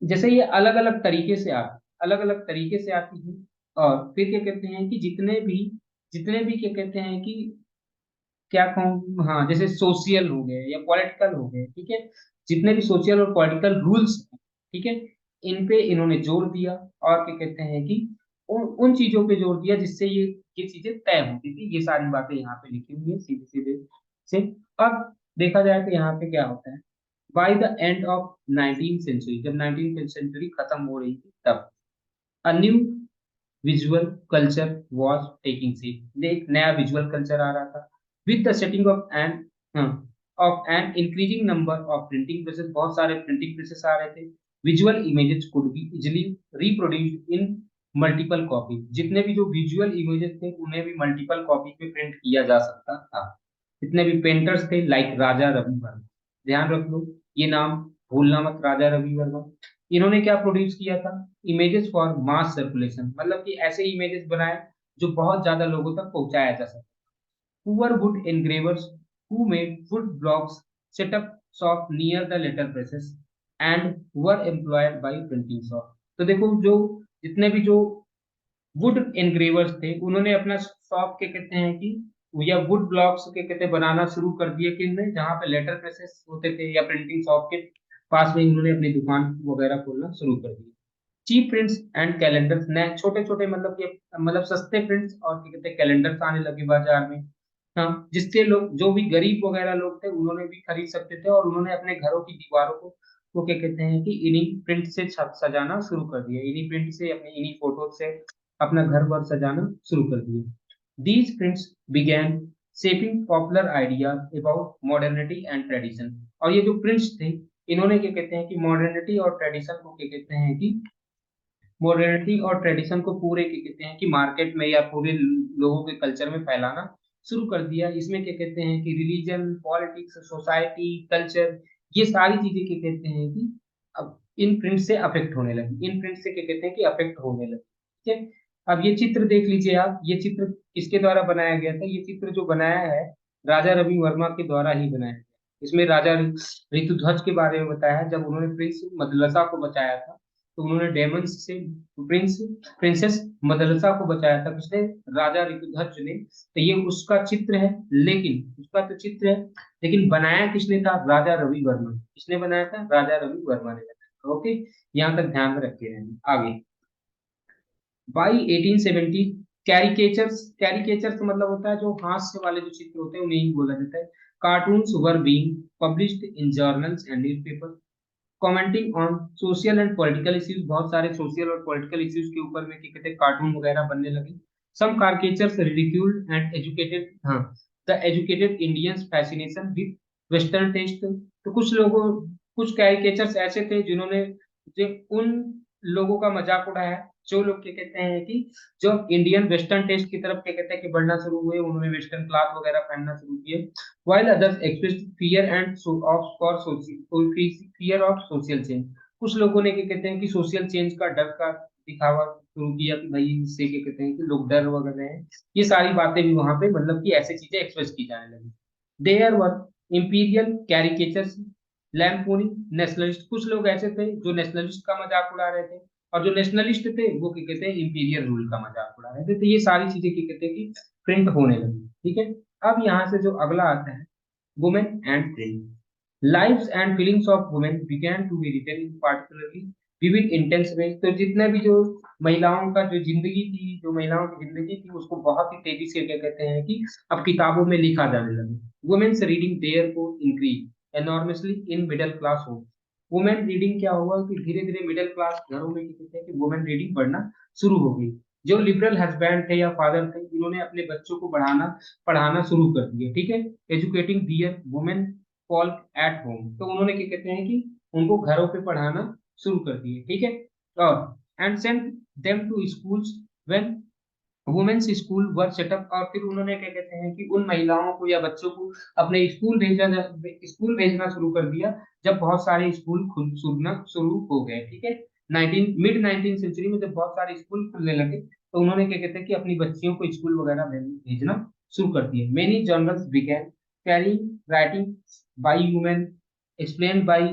जैसे ये अलग अलग तरीके से आती, अलग अलग तरीके से आती है, और फिर क्या कहते हैं कि जितने भी क्या कहते हैं कि क्या कहूँ, हाँ, जैसे सोशल हो गए या पॉलिटिकल हो गए, ठीक है, जितने भी सोशल और पॉलिटिकल रूल्स, ठीक है, इन पे इन्होंने जोर दिया। और क्या कहते हैं कि उन चीजों पे जोर दिया जिससे ये चीजें तय होती थी। ये सारी बातें यहाँ पे लिखी हुई है सीधे सीधे से। अब देखा जाए तो यहाँ पे क्या होता है, by the end of 19th century, जब 19th सेंचुरी खत्म हो रही थी, तब a new visual culture was taking seat, एक नया विजुअल कल्चर आ रहा था। With the setting of an increasing number of printing presses, बहुत सारे प्रिंटिंग प्रेसेस आ रहे थे। Visual images could be easily reproduced in multiple copy, जितने भी जो विजुअल इमेजेस थे उन्हें भी मल्टीपल कॉपी पे प्रिंट किया जा सकता था। जितने भी पेंटर्स थे, लाइक राजा रवि वर्मा, ध्यान रख लो ये नाम भूलना मत, राजा रवि वर्मा। इन्होंने क्या प्रोड्यूस किया था? इमेजेस फॉर मास सर्कुलेशन, मतलब कि ऐसे इमेजेस बनाए जो बहुत ज्यादा लोगों तक पहुंचाया जा सके। Poor wood engravers who made wood blocks set up shop near the letter presses and were employed by printing shop. तो देखो जो जितने भी जो वुड एनग्रेवर्स थे, उन्होंने अपना शॉप के कहते हैं कि या वुड ब्लॉक्स के कहते हैं बनाना शुरू कर दिए, किन में, जहाँ पे लेटर प्रेसेस होते थे, या प्रिंटिंग शॉप के पास में उन्होंने अपनी दुकान वगैरह खोलना शुरू कर दी। चीप प्रिंट्स एंड कैलेंडर्स, नए छोटे छोटे, मतलब कि मतलब सस्ते प्रिंट्स और क्या कहते हैं कैलेंडर्स आने लगे बाजार में। हाँ, जिससे लोग, जो भी गरीब वगैरह लोग थे, उन्होंने भी खरीद सकते थे, और उन्होंने अपने घरों की दीवारों को वो क्या कहते हैं कि इन्हीं प्रिंट से सजाना शुरू कर दिया, इन्हीं प्रिंट से, अपनी इन्हीं फोटो से अपना घर वर सजाना शुरू कर दिया। These prints began shaping popular ideas about modernity and tradition. और ये जो प्रिंट्स थे, इन्होंने क्या कहते हैं कि मॉडर्निटी और ट्रेडिशन को क्या कहते हैं कि मॉडर्निटी और ट्रेडिशन को पूरे क्या कहते हैं कि मार्केट में या पूरे लोगों के कल्चर में फैलाना शुरू कर दिया। इसमें क्या कहते हैं कि रिलीजन, पॉलिटिक्स, सोसाइटी, कल्चर, ये सारी चीजें क्या कहते हैं कि अब इन प्रिंट से अफेक्ट होने लगी, इन प्रिंट से क्या कहते हैं कि अफेक्ट होने लगी, ठीक है। अब ये चित्र देख लीजिए आप, ये चित्र किसके द्वारा बनाया गया था? ये चित्र जो बनाया है, राजा रवि वर्मा के द्वारा ही बनाया गया। इसमें राजा ऋतुध्वज के बारे में बताया है, जब उन्होंने प्रिंस मदलसा को बचाया था, तो उन्होंने डेमन से प्रिंस प्रिंसेस मदरसा को बचाया था, किसने? राजा ऋतुध्वज ने। तो ये उसका चित्र है, लेकिन उसका तो चित्र है, लेकिन बनाया किसने था? राजा रवि वर्मा। किसने बनाया था? राजा रवि वर्मा ने बनाया था। ओके, यहाँ तक ध्यान में रखे रहना। आगे, बाई 1870 कैरिकेचर्स, कैरिकेचर्स मतलब होता है जो हास्य वाले जो चित्र होते हैं, उन्हें ही बोला जाता है। Cartoons were being published in journals and newspaper commenting on social and political issues, बहुत सारे सोशल और पॉलिटिकल इश्यूज के ऊपर में क्या कहते हैं कार्टून वगैरह बनने लगे। Some caricatures ridiculed and educated, हाँ, the educated Indians fascination with western taste. तो कुछ लोगों, कुछ कैरिकेचर्स ऐसे थे जिन्होंने जो उन लोगों का मजाक उड़ाया जो लोग क्या कहते हैं कि जो इंडियन वेस्टर्न टेस्ट की तरफ क्या कहते हैं कि बढ़ना शुरू हुए, उन्होंने वेस्टर्न क्लॉथ वगैरह पहनना शुरू किए। while others expressed fear and of for social fear of social change। कुछ लोगों ने क्या कहते हैं कि सोशल चेंज का डर का दिखावा शुरू किया कि भाई इससे क्या कहते हैं कि लोग डर वगैरह हैं। ये सारी बातें भी वहां पे मतलब कि ऐसी चीजें एक्सप्रेस की जाने लगी। There were imperial caricatures lampooning nationalist. कुछ लोग ऐसे थे जो नेशनलिस्ट का मजाक उड़ा रहे थे, और जो नेशनलिस्ट थे वो क्या कहते हैं इंपीरियल रूल का मजाक उड़ा रहे थे। तो ये सारी चीजें क्या कहते हैं कि प्रिंट होने लगी। ठीक है, अब यहाँ से जो अगला आता है women and print. Lives and feelings of women began to be written in particularly vivid intense way. तो जितने भी जो महिलाओं का जो जिंदगी थी, जो महिलाओं की जिंदगी थी, उसको बहुत ही तेजी से क्या कहते हैं कि अब किताबों में लिखा जाने लगा। वुमेन्स रीडिंग देयर को increase enormously in middle class home. Women reading क्या हुआ कि धीरे धीरे मिडिल क्लास घरों में क्या कहते हैं कि वुमेन रीडिंग बढ़ना शुरू हो गई। जो लिबरल हस्बैंड थे या फादर थे, इन्होंने अपने बच्चों को बढ़ाना पढ़ाना शुरू कर दिया। ठीक है, educating their women call at home. तो उन्होंने क्या कहते हैं कि उनको घरों पे पढ़ाना शुरू कर दिए। ठीक है, और and send them to schools when women's school were set up. और फिर उन्होंने क्या कहते हैं कि उन महिलाओं को या बच्चों को अपने स्कूल भेजना शुरू कर दिया जब बहुत सारे स्कूल खुल खुलना शुरू हो गए। ठीक है, 19 सेंचुरी में जब बहुत सारे स्कूल खुलने लगे तो उन्होंने क्या कहते हैं कि अपनी बच्चियों को स्कूल वगैरह भेजना शुरू कर दिए। Many journals began carrying writing by women explain by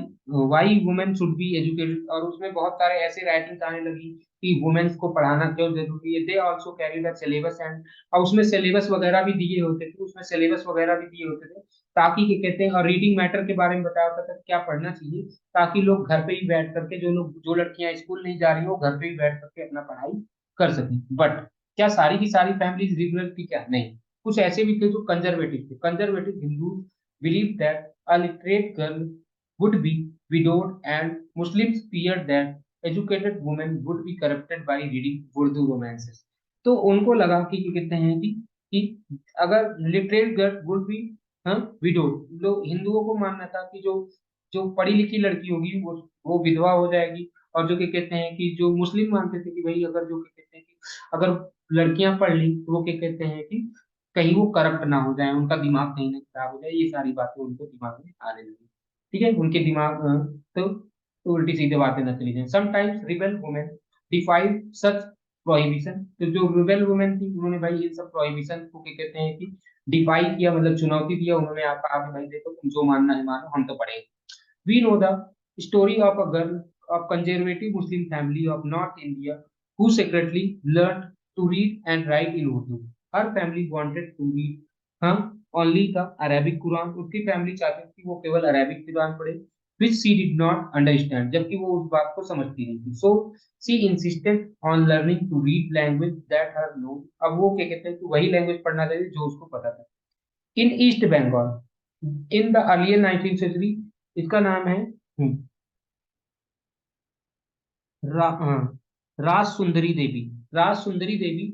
Y women should be educated. और उसमें बहुत सारे ऐसे राइटिंग्स आने लगी कि वुमेन्स को पढ़ाना क्यों जरूरी है। They also carry the syllabus and, और उसमें सिलेबस वगैरह भी दिए होते थे, उसमें सिलेबस वगैरह भी दिए होते थे ताकि क्या कहते हैं, और रीडिंग मैटर के बारे में बताया होता था क्या पढ़ना चाहिए, ताकि लोग घर पे ही बैठ करके, जो लड़कियां स्कूल नहीं जा रही हो घर पे ही बैठ करके अपना पढ़ाई कर सकें। बट क्या सारी की सारी फैमिलीज लिबरल थी? क्या नहीं, कुछ ऐसे भी थे जो कंजर्वेटिव थे। Conservative Hindu believe that a literate girl would be widowed, and Muslims feared that educated women would be corrupted by reading Urdu romances। तो उनको लगा कि क्या कहते हैं कि अगर लिटरेट गर्ल वुड बी हाँ विडोड, लोग हिंदुओं को मानना था कि जो जो पढ़ी लिखी लड़की होगी वो विधवा हो जाएगी। और जो क्या कहते हैं कि जो मुस्लिम मानते थे कि भाई अगर जो क्या कहते हैं कि अगर लड़कियां पढ़ ली तो वो क्या कहते हैं कि कहीं वो करप्ट ना हो जाए, उनका दिमाग कहीं ना खराब हो जाए। ये सारी बातें उनके दिमाग में आने लगी। ठीक है, उनके दिमाग तो उल्टी सीधे बातें ना चली जाए। समटाइम्स रिबेल वुमेन डिफाइड सच प्रोहिबिशन। तो जो रिबेल वुमेन थी उन्होंने भाई इन सब प्रोहिबिशन को क्या कहते हैं कि डिफाई किया, मतलब चुनौती दिया। उन्होंने आप कहा कि भाई देखो तुम जो मानना है मानो, हम तो पढ़ेंगे। We know the story of a girl of conservative Muslim family of North India who secretly learned to read and write in Urdu। Her family wanted to read हम only the Arabic Quran। उसकी फैमिली चाहती थी वो केवल अरेबिक कुरान पढ़े, which she did not understand, जबकि वो उस बात को समझती नहीं थी। So she insisted on learning to read language that her known। अब वो क्या कहते हैं कि वही लैंग्वेज पढ़ना चाहिए जो उसको पता था। In East Bengal in the earlier 19th century, इसका नाम है हाँ, राज सुंदरी देवी। राज सुंदरी देवी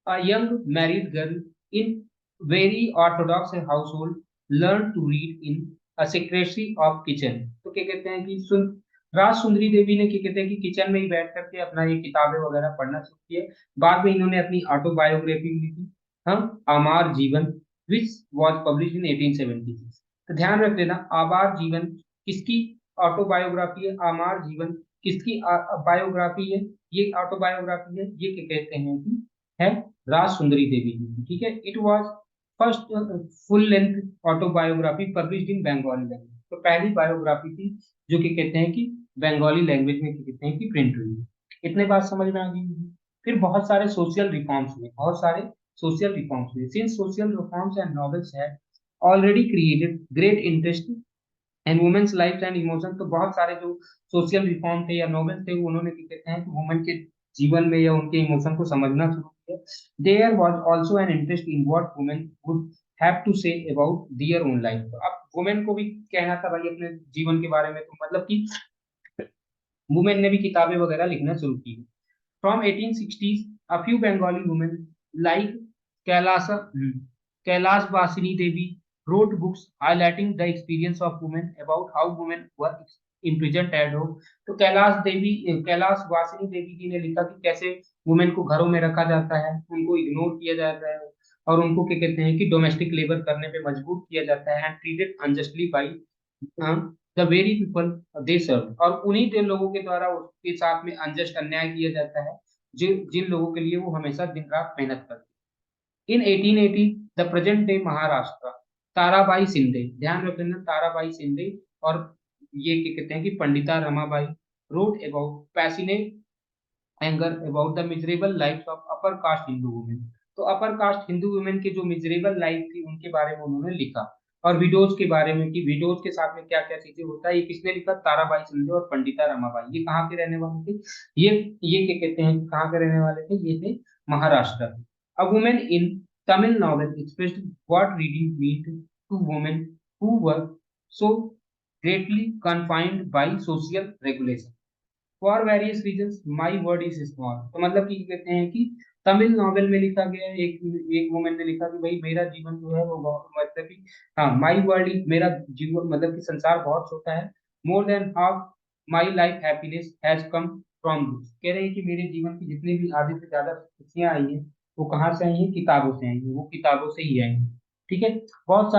a young married girl in very orthodox household learned to read in a secretary of kitchen। तो क्या कहते हैं कि राज सुंदरी देवी ने क्या कहते हैं कि किचन में ही बैठ करके अपना ये किताबें वगैरह पढ़ना शुरू किए। बाद में इन्होंने अपनी ऑटोबायोग्राफी लिखी, हाँ, अमार जीवन, विच was published in 1876। तो ध्यान रख लेना, आबार जीवन किसकी ऑटोबायोग्राफी है, अमार जीवन किसकी बायोग्राफी है, ये ऑटोबायोग्राफी है, ये क्या कहते हैं कि है राज सुंदरी देवी जी की। ठीक है, it was first full length autobiography published in Bengali language. तो पहली बायोग्राफी थी जो कि कहते हैं कि बंगाली लैंग्वेज में कहते हैं कि प्रिंट हुई है। इतने बात समझ में आ गई। फिर बहुत सारे सोशल रिफॉर्म्स हुए, बहुत सारे सोशल रिफॉर्म्स हुए। Since social reforms and novels had already created great interest and women's life and emotion. तो बहुत सारे जो सोशल रिफॉर्म थे या नॉवेल थे उन्होंने क्या कहते हैं कि वुमेन के जीवन में या उनके इमोशन को समझना शुरू किया। There was also an interest in what women would have to say about their own life. तो अब वुमेन को भी कहना था भाई अपने जीवन के बारे में, तो मतलब कि वुमेन ने भी किताबें वगैरह लिखना शुरू की। From 1860s a few Bengali women like Kailasa Kailashvasini Devi wrote books highlighting the experience of women about how women were imprisoned at home। तो कैलाश वासिनी देवी जी ने लिखा कि कैसे वुमेन को घरों में रखा जाता है, उनको इग्नोर किया जाता है और उनको क्या कहते हैं कि डोमेस्टिक लेबर करने पे मजबूर किया जाता है, and treated unjustly by the very people they serve. और उन्हीं के लोगों के द्वारा उसके साथ में अनजस्ट अन्याय किया जाता है जिन जिन लोगों के लिए वो हमेशा दिन रात मेहनत करते हैं। इन 1880 the present day Maharashtra, Tarabai Shinde, ध्यान रखना ताराबाई शिंदे और ये क्या कहते हैं कि Pandita Ramabai wrote about passionate anger about the miserable life of upper caste Hindu women. तो अपर कास्ट हिंदू वुमेन की जो मिजरेबल लाइफ थी उनके बारे में उन्होंने लिखा, और विडोज के बारे में कि विडोज के साथ में क्या क्या चीजें होता है, ये किसने लिखा, ताराबाई शिंदे और पंडिता रमाबाई। ये कहाँ के रहने वाले थे, ये ये क्या कहते हैं कहाँ के रहने वाले थे, ये थे Maharashtra. A women in Tamil novel expressed what reading mean to women who were so greatly confined by social regulation for various reasons my world is small. तो मतलब कि कहते हैं कि तमिल नॉवेल में लिखा गया है, एक एक वुमेन ने लिखा कि भाई मेरा जीवन जो है वो मतलब कि हाँ माई वर्ड इज, मेरा जीवन मतलब कि संसार बहुत छोटा है, more than half my life happiness has come from books. कह रहे हैं कि मेरे जीवन की जितनी भी आधे से ज्यादा खुशियां आई हैं वो कहाँ से आई हैं, किताबों से आई हैं, वो किताबों से ही आई हैं। ठीक है। बहुत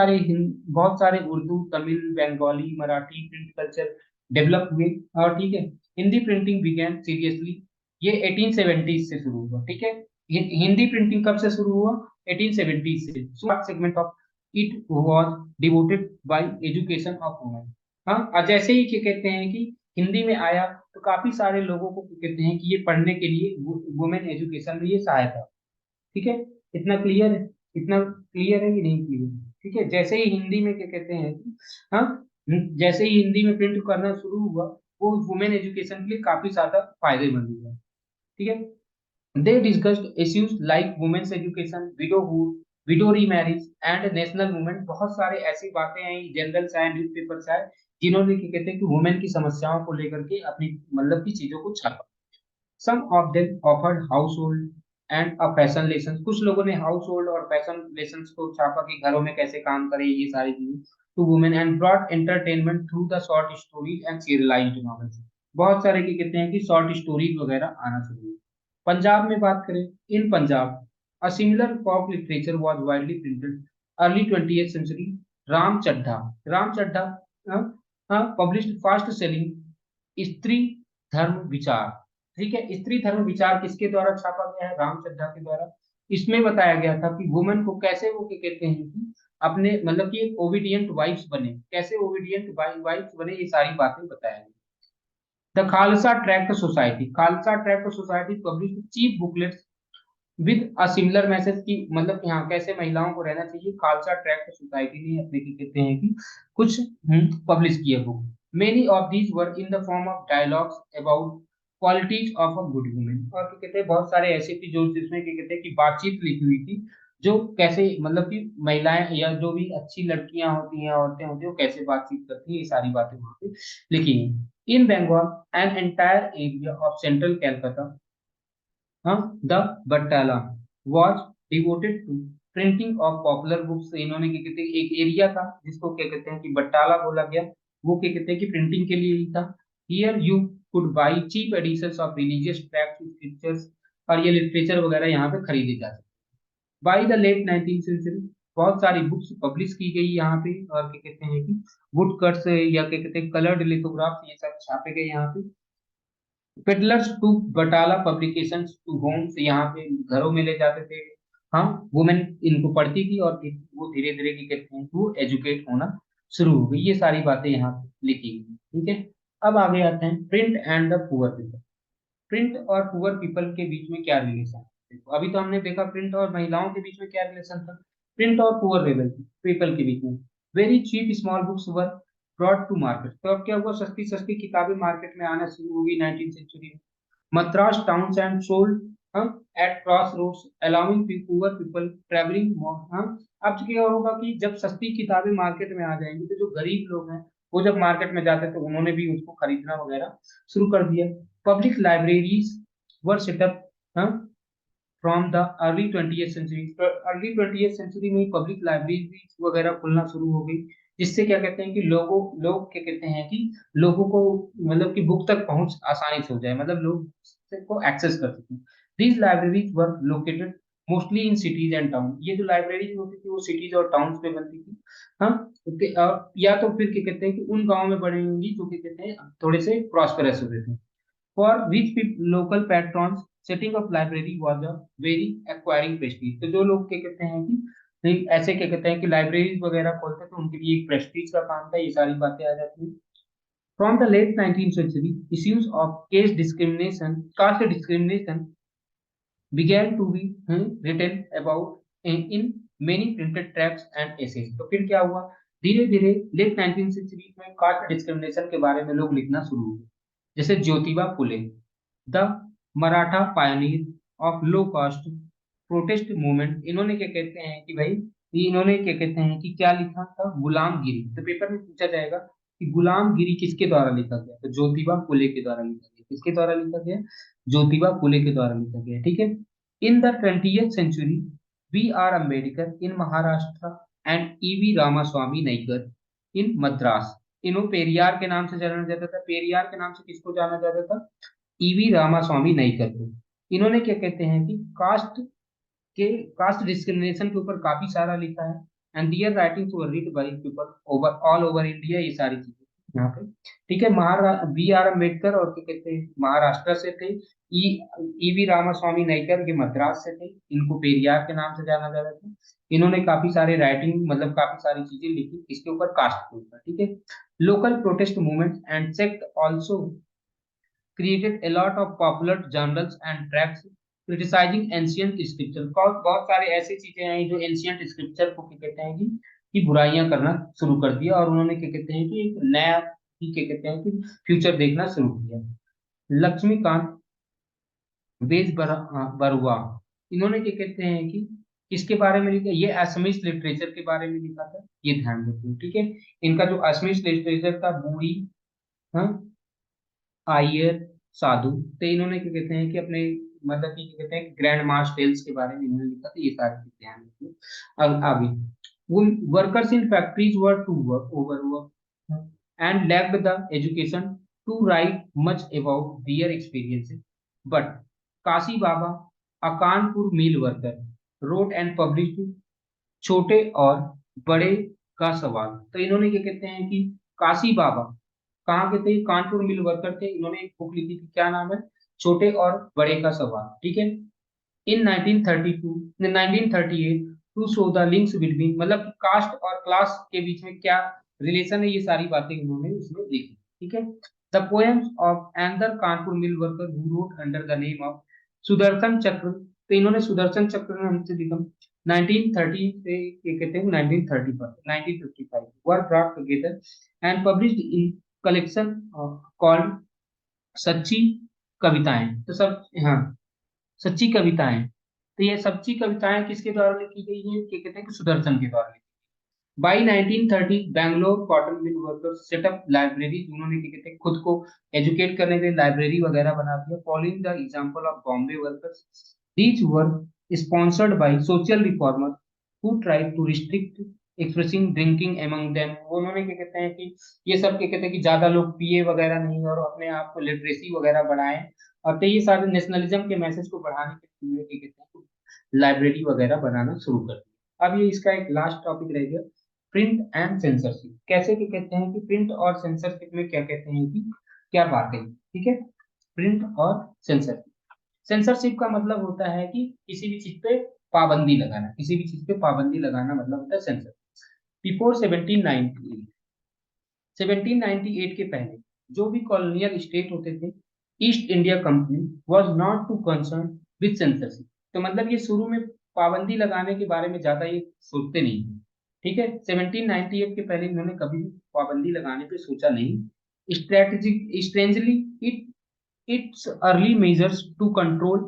सारे Urdu, Tamil, Bengali, Marathi print culture develop हुए। और ठीक है, हिंदी प्रिंटिंग बिगेन सीरियसली, ये 1870 से शुरू हुआ। ठीक है, हिंदी प्रिंटिंग कब से शुरू हुआ, 1870 से। Short segment of it was devoted bye education of women. हाँ, और जैसे ही क्या कहते हैं कि हिंदी में आया तो काफी सारे लोगों को क्या कहते हैं कि ये पढ़ने के लिए वुमेन एजुकेशन में ये सहायता। ठीक है, इतना क्लियर है, इतना क्लियर है कि नहीं क्लियर। ठीक है, जैसे ही हिंदी में क्या कहते हैं कि हाँ, जैसे ही हिंदी में प्रिंट करना शुरू हुआ वो वुमेन एजुकेशन के लिए काफी ज्यादा फायदेमंद हुआ। ठीक है, they discussed issues like women's education, widowhood, widow remarriage and national movement। बहुत सारे ऐसी बातें आई, जनरल्स आए, न्यूज़पेपर्स आए, जिन्होंने क्या कहते हैं कि वुमेन की समस्याओं को लेकर के अपनी मतलब की चीजों को छापा। Some of them offered household and a fashion lesson. कुछ लोगों ने हाउस होल्ड और फैशन लेसन को छापा कि घरों में कैसे काम करें, ये सारी चीजें to women, and brought entertainment through the short stories and serialised novels. बहुत सारे क्या कहते हैं कि शॉर्ट स्टोरीज वगैरह आना शुरू हुई। पंजाब में बात करें, in Punjab a similar folk literature was widely printed early 20th century। Ram Chadha, Ram Chadha published fast selling Stri Dharam विचार। ठीक है, स्त्री धर्म विचार किसके द्वारा छापा गया है, राम चड्ढा के द्वारा। इसमें बताया गया था कि वुमेन को कैसे वो क्या कहते हैं कि अपने मतलब कि एक ओबीडियंट वाइफ्स बने, कैसे ओबीडियंट वाइफ्स बने, ये सारी बातें बताया गया। The Khalsa tract society, Khalsa tract society publish chief booklets with a similar message की, मतलब कि हाँ कैसे महिलाओं को रहना चाहिए। खालसा ट्रैक्ट सोसाइटी ने अपने की कहते हैं कि कुछ पब्लिश किए book. Many of these were in the form of dialogues about qualities of a good women. और क्या कहते हैं बहुत सारे ऐसे थी जो जिसमें क्या कहते हैं कि बातचीत लिखी हुई थी, जो कैसे मतलब कि महिलाएं या जो भी अच्छी लड़कियां होती हैं, औरतें होती हैं, वो कैसे बातचीत करती हैं, ये सारी बातें वहां पे लिखी हैं। In Bengal an entire area of central Calcutta, हाँ, the Battala was devoted to printing of popular books. इन्होंने क्या कहते हैं एक एरिया था जिसको क्या कहते हैं कि बटाला बोला गया, वो क्या कहते हैं कि प्रिंटिंग के लिए ही था। Here you could buy cheap editions of religious text scriptures, और ये लिटरेचर वगैरह यहाँ पे खरीदे जा सकते। By the late 19th century बहुत सारी बुक्स पब्लिश की गई यहाँ पे, और क्या कहते हैं कि वुड कट्स या क्या कहते हैं कलर्ड लिथोग्राफ, ये सब छापे गए यहाँ पे। Peddlers to Battala publications to homes, यहाँ पे घरों में ले जाते थे। हाँ, वुमेन इनको पढ़ती थी और वो धीरे धीरे की कहते हैं वो एजुकेट होना शुरू हो गई। ये सारी बातें यहाँ पे लिखी गई। ठीक है, अब आगे आते हैं print and the poor people. Print और पुअर पीपल के बीच में क्या रिलेशन है, देखो अभी तो हमने देखा प्रिंट और महिलाओं के बीच में क्या रिलेशन था, प्रिंट और पुअर पीपल के बीच में very cheap small books were brought to market. तो अब क्या हुआ, सस्ती सस्ती किताबें मार्केट में आना शुरू हो गई 19th सेंचुरी में। Madras towns and sold at crossroads allowing poor people travelling more. अब क्या होगा कि जब सस्ती किताबें मार्केट में आ जाएंगी तो जो गरीब लोग हैं वो जब मार्केट में जाते तो उन्होंने भी उसको खरीदना वगैरह शुरू कर दिया। Public libraries were set up from the early 20th century. Early 20th century में पब्लिक लाइब्रेरी वगैरह खुलना शुरू हो गई, जिससे क्या कहते हैं कि लोग क्या कहते हैं कि लोगों को मतलब कि बुक तक पहुंच आसानी से हो जाए, मतलब लोग को एक्सेस कर सकें। These libraries were located mostly in cities and town. ये जो लाइब्रेरी होती थी वो सिटीज और टाउन्स में बनती थी। हाँ, या तो फिर क्या कहते हैं कि उन गाँव में बनी होंगी जो क्या कहते हैं थोड़े से प्रॉस्पेरस होते थे। For which local patrons, setting of library was a very acquiring prestige। तो जो लोग क्या कहते हैं कि नहीं, ऐसे क्या कहते हैं कि लाइब्रेरीज वगैरह खोलते थे, उनके लिए एक प्रेस्टीज का काम था, ये सारी बातें आ जाती हैं। From the late 19th century, issues of caste discrimination began to be written about in many printed tracts and essays। तो फिर क्या हुआ, धीरे धीरे लेट 19th सेंचुरी में कास्ट डिस्क्रिमिनेशन के बारे में लोग लिखना शुरू हो गए। जैसे Jyotiba Phule, the Maratha pioneer of low caste protest movement, इन्होंने क्या कहते हैं कि भाई, ये इन्होंने क्या कहते हैं कि क्या लिखा था, गुलामगिरी। तो पेपर में पूछा जाएगा कि गुलामगिरी किसके द्वारा लिखा गया, तो ज्योतिबा फुले के द्वारा लिखा गया। किसके द्वारा लिखा गया, ज्योतिबा फुले के द्वारा लिखा गया, ठीक है। In the 20th century, B R Ambedkar in Maharashtra and E V Ramaswamy Naicker in Madras. इन्हों पेरियार के नाम से जाना जाता था। पेरियार के नाम से किसको जाना जाता था, ईवी रामास्वामी नाइकर को। इन्होंने क्या कहते हैं कि कास्ट डिस्क्रिमिनेशन के ऊपर काफी सारा लिखा है। And their writings were read by people over all over India, ये सारी चीजें यहाँ पे, ठीक है। बी आर अम्बेडकर और क्या कहते हैं महाराष्ट्र से थे, ई ईवी रामास्वामी नाइकर ये मद्रास से थे। इनको पेरियार के नाम से जाना जाता था। इन्होंने काफी सारे राइटिंग मतलब काफी सारी चीजें लिखी इसके ऊपर, कास्ट के ऊपर, ठीक है। Local protest movement and sect also created a lot of popular journals and tracts criticizing ancient scripture। बहुत सारे ऐसी चीजें आई जो एंशियंट स्क्रिप्चर को क्या कहते हैं कि बुराइयां करना शुरू कर दिया, और उन्होंने क्या कहते हैं कि एक नया ही क्या कहते हैं कि फ्यूचर देखना शुरू किया। लक्ष्मीकांत बरुआ, इन्होंने क्या कहते हैं कि किसके बारे में लिखा, ये असमीज लिटरेचर के बारे में लिखा था, ये ध्यान रखिए, ठीक है। इनका जो असमीज लिटरेचर था, बूढ़ी, हाँ, आयर, साधु, तो इन्होंने क्या कहते हैं कि अपने मतलब कि क्या कहते हैं ग्रैंड मास टेल्स के बारे में इन्होंने लिखा था, ये सारी चीजें ध्यान रखिए। अब आगे, वो workers in factories were to work overwork and lacked the education to write much about their experiences, but Kashi Baba, a Kanpur mill worker, wrote and published छोटे और बड़े का सवाल। तो इन्होंने क्या कहते हैं कि काशी बाबा कहाँ के थे, कानपुर मिल वर्कर थे। इन्होंने एक बुक लिखी थी, क्या नाम है, छोटे और बड़े का सवाल, ठीक है। In 1932 1938 to show the links between, मतलब कास्ट और क्लास के बीच में क्या रिलेशन है, ये सारी बातें उन्होंने उसमें लिखी, ठीक है। The poems of एंदर Kanpur mill worker who wrote under the name of Sudarshan चक्र, तो इन्होंने सुदर्शन चक्र नाम से लिखा। 1930 से ये कहते हैं 1935 1955 were brought together and published in collection called सच्ची कविताएं। तो सब, हाँ, सच्ची कविताएं। तो ये सच्ची कविताएं किसके द्वारा लिखी गई है, क्या कहते हैं कि सुदर्शन के द्वारा लिखी। By 1930 Bangalore cotton mill workers setup library, उन्होंने क्या कहते हैं खुद को एजुकेट करने के लिए लाइब्रेरी वगैरह बना दिया। Following the example of Bombay workers, these were sponsored by social reformer who tried to restrict expressing drinking among them. उन्होंने क्या कहते हैं कि ये सब क्या कहते हैं कि ज्यादा लोग पिए वगैरह नहीं और अपने आप को लिटरेसी वगैरह बढ़ाएं, और तो ये सारे नेशनलिज्म के मैसेज को बढ़ाने के लिए क्या कहते हैं लाइब्रेरी वगैरह बनाना शुरू कर दिया। अब ये इसका एक लास्ट टॉपिक रह गया, प्रिंट एंड सेंसरशिप। कैसे क्या कहते हैं कि प्रिंट और सेंसरशिप में क्या कहते हैं कि क्या बातें, ठीक है। प्रिंट और सेंसरशिप, सेंसरशिप का मतलब होता है कि किसी भी चीज पे पाबंदी लगाना, किसी भी चीज पे पाबंदी लगाना मतलब होता है सेंसर। बिफोर 1798 के पहले जो भी कॉलोनियल स्टेट होते थे, East India Company was not too concern with censorship. तो मतलब ये शुरू में पाबंदी लगाने के बारे में ज्यादा ये सोचते नहीं थे, ठीक है। 1798 के पहले इन्होंने कभी भी पाबंदी लगाने पे सोचा नहीं। Strategic strangely it its early measures to control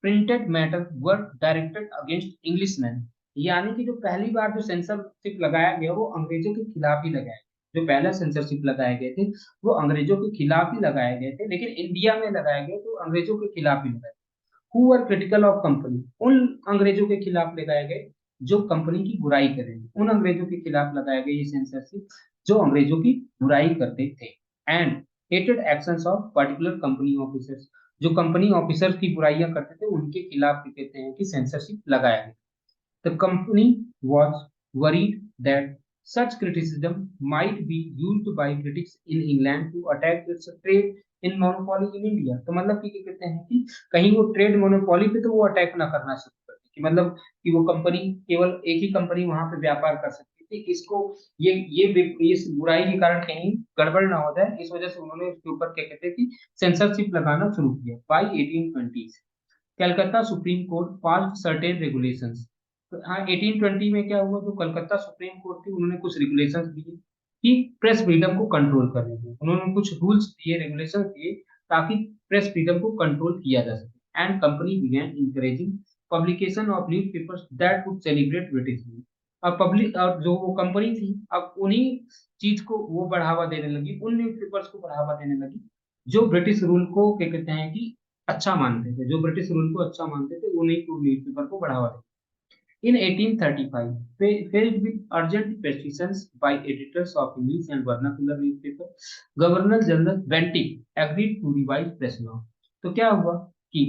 printed matter were directed against Englishman. यानी कि जो पहली बार जो सेंसरशिप लगाया गया वो अंग्रेजों के खिलाफ ही लगाया गया। जो पहला सेंसरशिप लगाए गए थे वो अंग्रेजों के खिलाफ ही लगाए गए थे, लेकिन इंडिया में लगाए गए तो अंग्रेजों के खिलाफ ही लगाए। Who were critical of company, उन अंग्रेजों के खिलाफ लगाए गए जो कंपनी की बुराई करेंगे, उन अंग्रेजों के खिलाफ लगाए गए ये सेंसरशिप जो अंग्रेजों की बुराई करते थे। And hated actions of particular company officers, जो कंपनी ऑफिसर्स की बुराइयां करते थे उनके खिलाफ कहते हैं कि सेंसरशिप लगाया गया। The company was worried that such criticism might be used by critics in England to attack its trade in monopoly in India। तो मतलब कि क्या कहते हैं कि कहीं वो ट्रेड मोनोपोली पे तो वो अटैक ना करना शुरू कर दे, कि मतलब कि वो कंपनी केवल एक ही कंपनी वहां पे व्यापार कर सकती थी, इसको इस बुराई के कारण कहीं गड़बड़ ना हो जाए, इस वजह से उन्होंने उसके ऊपर क्या कहते हैं कि सेंसरशिप लगाना शुरू किया। By 1820 Calcutta supreme court passed certain regulations. तो हाँ 1820 में क्या हुआ, जो कलकत्ता सुप्रीम कोर्ट थी उन्होंने कुछ रेगुलेशंस दिए कि प्रेस फ्रीडम को कंट्रोल करने के, उन्होंने कुछ रूल्स दिए, रेगुलेशंस दिए ताकि प्रेस फ्रीडम को कंट्रोल किया जा सके। And company began encouraging publication of newspapers that would celebrate British rule. अब पब्लिक, और जो वो कंपनी थी अब उन्हीं चीज को वो बढ़ावा देने लगी, उन न्यूज़पेपर्स को बढ़ावा देने लगी जो ब्रिटिश रूल को क्या कहते हैं कि अच्छा मानते थे, जो ब्रिटिश रूल को अच्छा मानते थे उन्हीं को न्यूज़पेपर को बढ़ावा देते। In 1835, faced with urgent petitions by editors of English and vernacular newspaper, Governor General Bentinck agreed to revise press law। तो क्या हुआ कि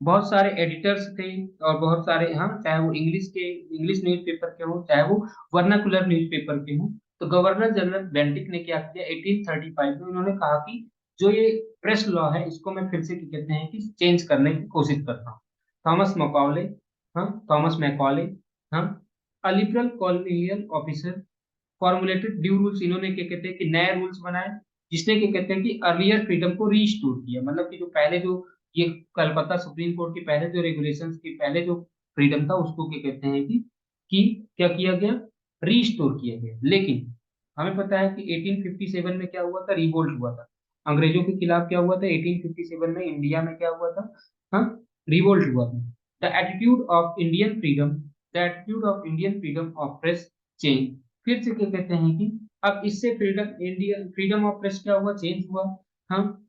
बहुत सारे एडिटर्स थे और बहुत सारे, हाँ, चाहे वो इंग्लिश न्यूज़पेपर के हों चाहे वो वर्नाकुलर न्यूज़पेपर के हों, तो गवर्नर जनरल बेंटिक ने क्या किया 1835 में, उन्होंने कहा कि जो ये प्रेस लॉ है इसको मैं फिर से क्या कहते हैं कि चेंज करने की कोशिश करता हूँ। थॉमस मकॉले, हाँ, थॉमस मैकॉले, हाँ, a liberal colonial officer formulated due rules, इन्होंने क्या कहते हैं कि नए रूल्स बनाए जिसने क्या कहते हैं कि अर्लियर फ्रीडम को रीस्टोर किया। मतलब कि जो पहले जो ये कलकत्ता सुप्रीम कोर्ट के पहले जो रेगुलेशंस के पहले जो फ्रीडम था उसको क्या कहते हैं कि क्या किया गया, रीस्टोर किया गया। लेकिन हमें पता है कि 1857 में क्या हुआ था, रिवोल्ट हुआ था अंग्रेजों के खिलाफ। क्या हुआ था 1857 में इंडिया में, क्या हुआ था, हाँ, रिवोल्ट हुआ था। The attitude of Indian freedom, the attitude of Indian freedom of press change. फिर से क्या कहते हैं कि अब इससे फ्रीडम ऑफ प्रेस क्या हुआ, चेंज हुआ। हाँ,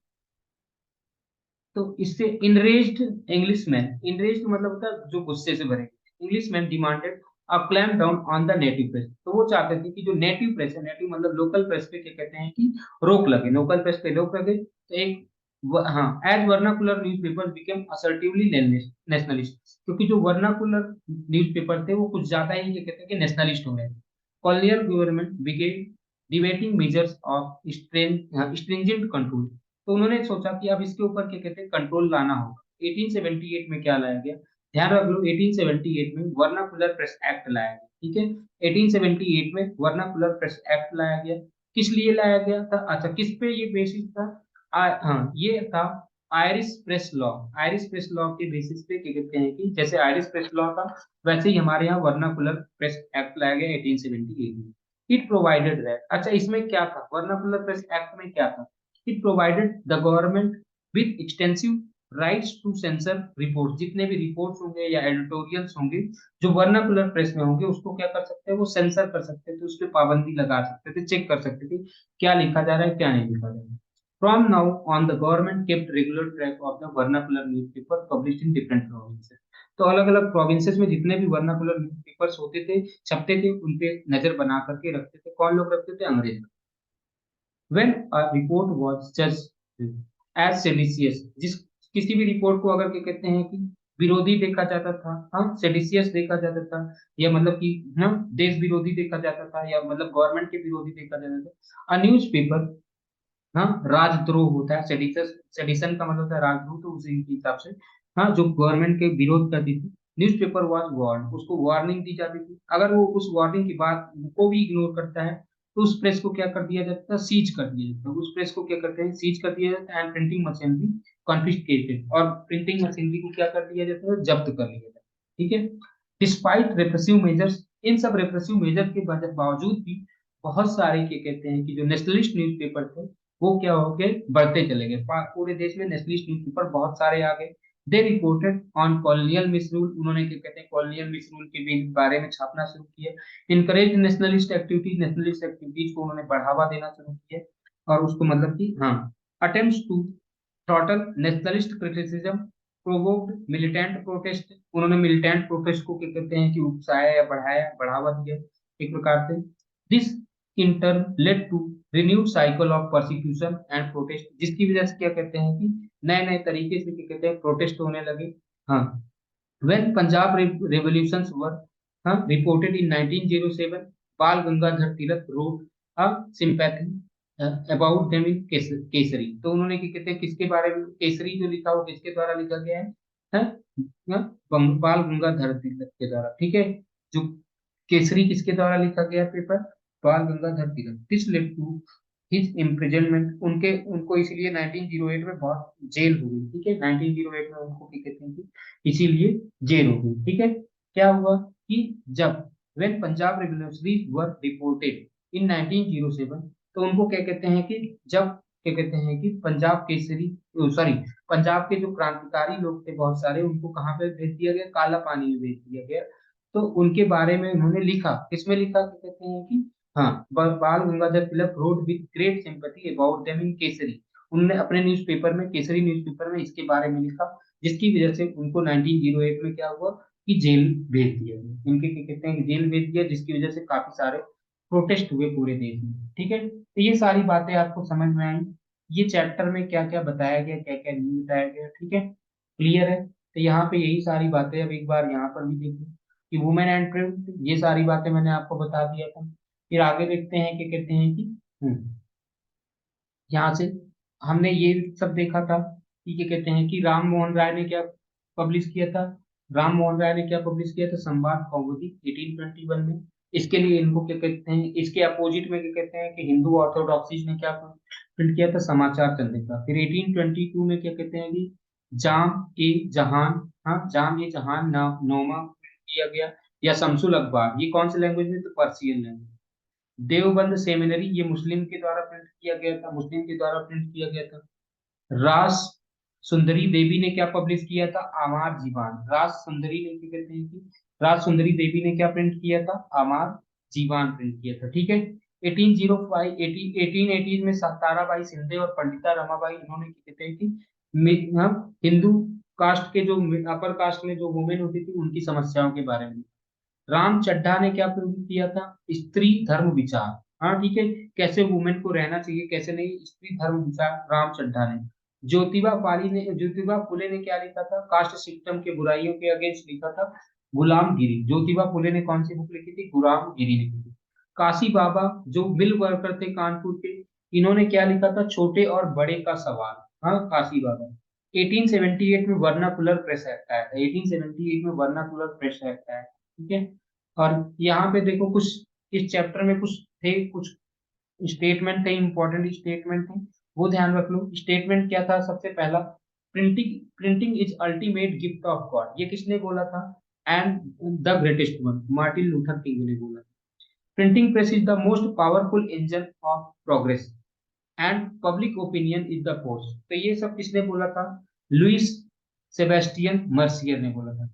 तो इससे इनरेज्ड इंग्लिशमैन, इनरेज्ड मतलब होता है जो गुस्से से भरे, Englishman demanded a clamp down on the native press. तो वो चाहते थे कि जो नेटिव प्रेस है, नेटिव मतलब लोकल प्रेस पे क्या कहते हैं कि रोक लगे, लोकल प्रेस पे रोक लगे। तो एक हाँ, as vernacular newspapers became assertively nationalist, क्योंकि जो वर्नाकुलर न्यूज़पेपर थे वो कुछ ज्यादा ही क्या कहते हैं कि नेशनलिस्ट हो रहे थे। Colonial government began debating measures of stringent control. तो उन्होंने सोचा कि अब इसके ऊपर क्या कहते हैं कंट्रोल लाना होगा। 1878 में क्या लाया गया, ध्यान रख लो 1878 में वर्नाकुलर प्रेस एक्ट लाया गया। ठीक है, 1878 में वर्नाकुलर प्रेस एक्ट लाया गया। किस लिए लाया गया था, अच्छा किस पे ये बेसिस था, हाँ ये था Irish press law. Irish press law के बेसिस पे क्या कहते हैं कि जैसे आयरिश प्रेस लॉ था वैसे ही हमारे यहाँ वर्नाकुलर प्रेस एक्ट लाया गया 1878 में। इट प्रोवाइडेड दैट, अच्छा इसमें क्या था, वर्नाकुलर प्रेस एक्ट में क्या था, it provided the government with extensive rights to censor reports। जितने भी रिपोर्ट्स होंगे या एडिटोरियल्स होंगे जो वर्नाकुलर प्रेस में होंगे उसको क्या कर सकते हैं, वो सेंसर कर सकते थे, उस पर पाबंदी लगा सकते थे, चेक कर सकते थे क्या लिखा जा रहा है क्या नहीं लिखा जा रहा है। From now on, the government kept regular track of the vernacular newspaper published in different provinces। तो अलग अलग प्रोविंसेस में जितने भी वर्नाकुलर न्यूज़पेपर्स होते थे, छपते थे, उन पे नजर बना करके रखते थे। कौन लोग रखते थे, अंग्रेज। when a report was judged as seditious, जिस किसी भी रिपोर्ट को अगर क्या कहते हैं कि विरोधी देखा जाता था, हाँ, सेडिशियस देखा जाता था, या मतलब कि हाँ देश विरोधी देखा जाता था, या मतलब गवर्नमेंट के विरोधी देखा जाता था, अ न्यूज पेपर, हाँ, राजद्रोह होता है, सेडिशन, सेडिशन का मतलब होता है राजद्रोह, तो उसी के हिसाब से हाँ जो गवर्नमेंट के विरोध करती थी, न्यूज़पेपर वाज वार्न, उसको वार्निंग दी जाती थी। अगर वो उस वार्निंग की बात को भी इग्नोर करता है तो उस प्रेस को क्या कर दिया जाता है, सीज कर दिया जाता है, उस प्रेस को क्या करते हैं, सीज कर दिया जाता है। एंड प्रिंटिंग मशीनरी कॉन्फिस्केटेड, और प्रिंटिंग मशीनरी को क्या कर दिया जाता है, जब्त कर लिया जाता है। ठीक है, डिस्पाइट रेप्रेसिव मेजर्स, इन सब रेप्रेसिव मेजर के बावजूद भी बहुत सारे क्या कहते हैं कि जो नेशनलिस्ट न्यूज़पेपर थे वो क्या हो गए, बढ़ते चले गए। पूरे देश में नेशनलिस्ट न्यूज़पेपर बहुत सारे आ गए। दे रिपोर्टेड ऑन कॉलोनियल मिसरूल, उन्होंने क्या कहते हैं कॉलोनियल मिसरूल के भी बारे में छापना शुरू किया। Encourage nationalist activities, nationalist activities को उन्होंने बढ़ावा देना शुरू किया। और उसको मतलब कि हाँ, attempts to throttle nationalist criticism provoked militant protest, उन्होंने मिलिटेंट प्रोटेस्ट को क्या कहते हैं कि उकसाया या बढ़ाया, बढ़ावा दिया एक प्रकार से। This in turn led to renewed cycle of persecution and protest, जिसकी वजह से क्या कहते हैं कि नए नए तरीके से क्या कहते हैं प्रोटेस्ट होने लगे। हाँ, when Punjab revolutions were reported in 1907, Bal Gangadhar Tilak wrote a sympathy about them in Kesari. तो उन्होंने क्या कहते हैं किसके बारे में, केसरी जो लिखा वो किसके द्वारा लिखा गया है, हाँ? बाल गंगाधर तिलक के द्वारा, ठीक है। जो केसरी किसके द्वारा लिखा गया paper, Bal Gangadhar Tilak. This led to his imprisonment, उनके उनको इसलिए 1908 में बहुत जेल हो गई, ठीक है। 1908 में उनको क्या कहते हैं कि इसीलिए जेल हो गई, ठीक है। क्या हुआ कि जब when Punjab revolutionaries were reported in 1907, तो उनको क्या कहते हैं कि जब क्या कहते हैं कि पंजाब केसरी, सॉरी, पंजाब के जो क्रांतिकारी लोग थे बहुत सारे, उनको कहाँ पे भेज दिया गया, काला पानी में भेज दिया गया। तो उनके बारे में उन्होंने लिखा, किसमें लिखा, क्या कहते हैं कि हाँ, Bal Gangadhar Tilak wrote with great sympathy about them in Kesari. उन्होंने अपने न्यूज़पेपर में, केसरी न्यूज़पेपर में इसके बारे में लिखा, जिसकी वजह से उनको 1908 में क्या हुआ कि जेल भेज दिया गया, इनके क्या कहते हैं कि जेल भेज दिया, जिसकी वजह से काफी सारे प्रोटेस्ट हुए पूरे देश में, ठीक है। तो ये सारी बातें आपको समझ में आई, ये चैप्टर में क्या क्या बताया गया, क्या क्या नहीं बताया गया, ठीक है, क्लियर है। तो यहाँ पे यही सारी बातें, अब एक बार यहाँ पर भी देखिए कि वुमेन एंड ट्रेड, ये सारी बातें मैंने आपको बता दिया था। फिर आगे देखते हैं, क्या कहते हैं कि यहाँ से हमने ये सब देखा था कि क्या कहते हैं कि राम मोहन राय ने क्या पब्लिश किया था, राम मोहन राय ने क्या पब्लिश किया था, संवाद कौमुदी 1821 में। इसके लिए इनको क्या कहते हैं, इसके अपोजिट में क्या कहते हैं कि हिंदू ऑर्थोडॉक्सीज ने क्या प्रिंट किया था, समाचार चंद्रिका। फिर 1822 में क्या कहते हैं कि जाम ए जहान, हाँ, जाम ए जहान नौमा किया गया, या शमसुल अखबार, ये कौन सी लैंग्वेज में, तो पर्शियन लैंग्वेज। देवबंद सेमिनरी, ये मुस्लिम के द्वारा प्रिंट किया गया था, मुस्लिम के द्वारा प्रिंट किया गया था। रास सुंदरी देवी ने क्या पब्लिश किया था, आमार जीवान। रास सुंदरी ने क्या कहते हैं कि रास सुंदरी देवी ने क्या प्रिंट किया था, आमार जीवान प्रिंट किया था, ठीक है। 1805 1818 में ताराबाई सिंधे और पंडिता रमाबाई, इन्होंने क्या कहते हैं कि हिंदू कास्ट के जो अपर कास्ट में जो वुमेन होती थी उनकी समस्याओं के बारे में। राम चड्ढा ने क्या प्रूव किया था, स्त्री धर्म विचार, हाँ ठीक है, कैसे वुमेन को रहना चाहिए कैसे नहीं, स्त्री धर्म विचार राम चड्ढा ने। ज्योतिबा फुले ने क्या लिखा था, कास्ट सिस्टम के बुराइयों के अगेंस्ट लिखा था, गुलामगिरी। ज्योतिबा फुले ने कौन सी बुक लिखी थी, गुलामगिरी लिखी थी। काशी बाबा जो मिल वर्कर थे कानपुर के, इन्होंने क्या लिखा था, छोटे और बड़े का सवाल, हाँ, काशी बाबा। 1878 में वर्नाकुलर प्रेस एक्ट आया था, 1878 में वर्नाकुलर प्रेस एक्ट आया, ठीक है। और यहाँ पे देखो कुछ, इस चैप्टर में कुछ थे, कुछ स्टेटमेंट थे, इंपॉर्टेंट स्टेटमेंट थे, वो ध्यान रख लो। स्टेटमेंट क्या था, सबसे पहला, printing printing is ultimate gift of God, ये किसने बोला था, and the greatest one, Martin Luther king ने बोला। Printing press is the most powerful engine of progress and public opinion is the force, तो ये सब किसने बोला था, लुइस सेबेस्टियन मर्सियर ने बोला था।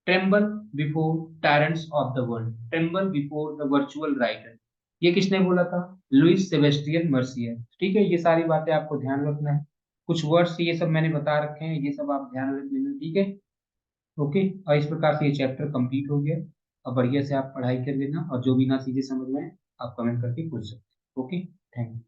Tremble before tyrants of the world, tremble before the virtual writer, ये किसने बोला था, लुइस सेबेस्टियन मर्सियर, ठीक है। ये सारी बातें आपको ध्यान रखना है, कुछ वर्ड्स ये सब मैंने बता रखे हैं, ये सब आप ध्यान रख लेना, ठीक है। ओके, और इस प्रकार से ये चैप्टर कंप्लीट हो गया। अब बढ़िया से आप पढ़ाई कर लेना, और जो भी ना चीजें समझ में आए आप कमेंट करके पूछ सकते हैं। Okay, thank you.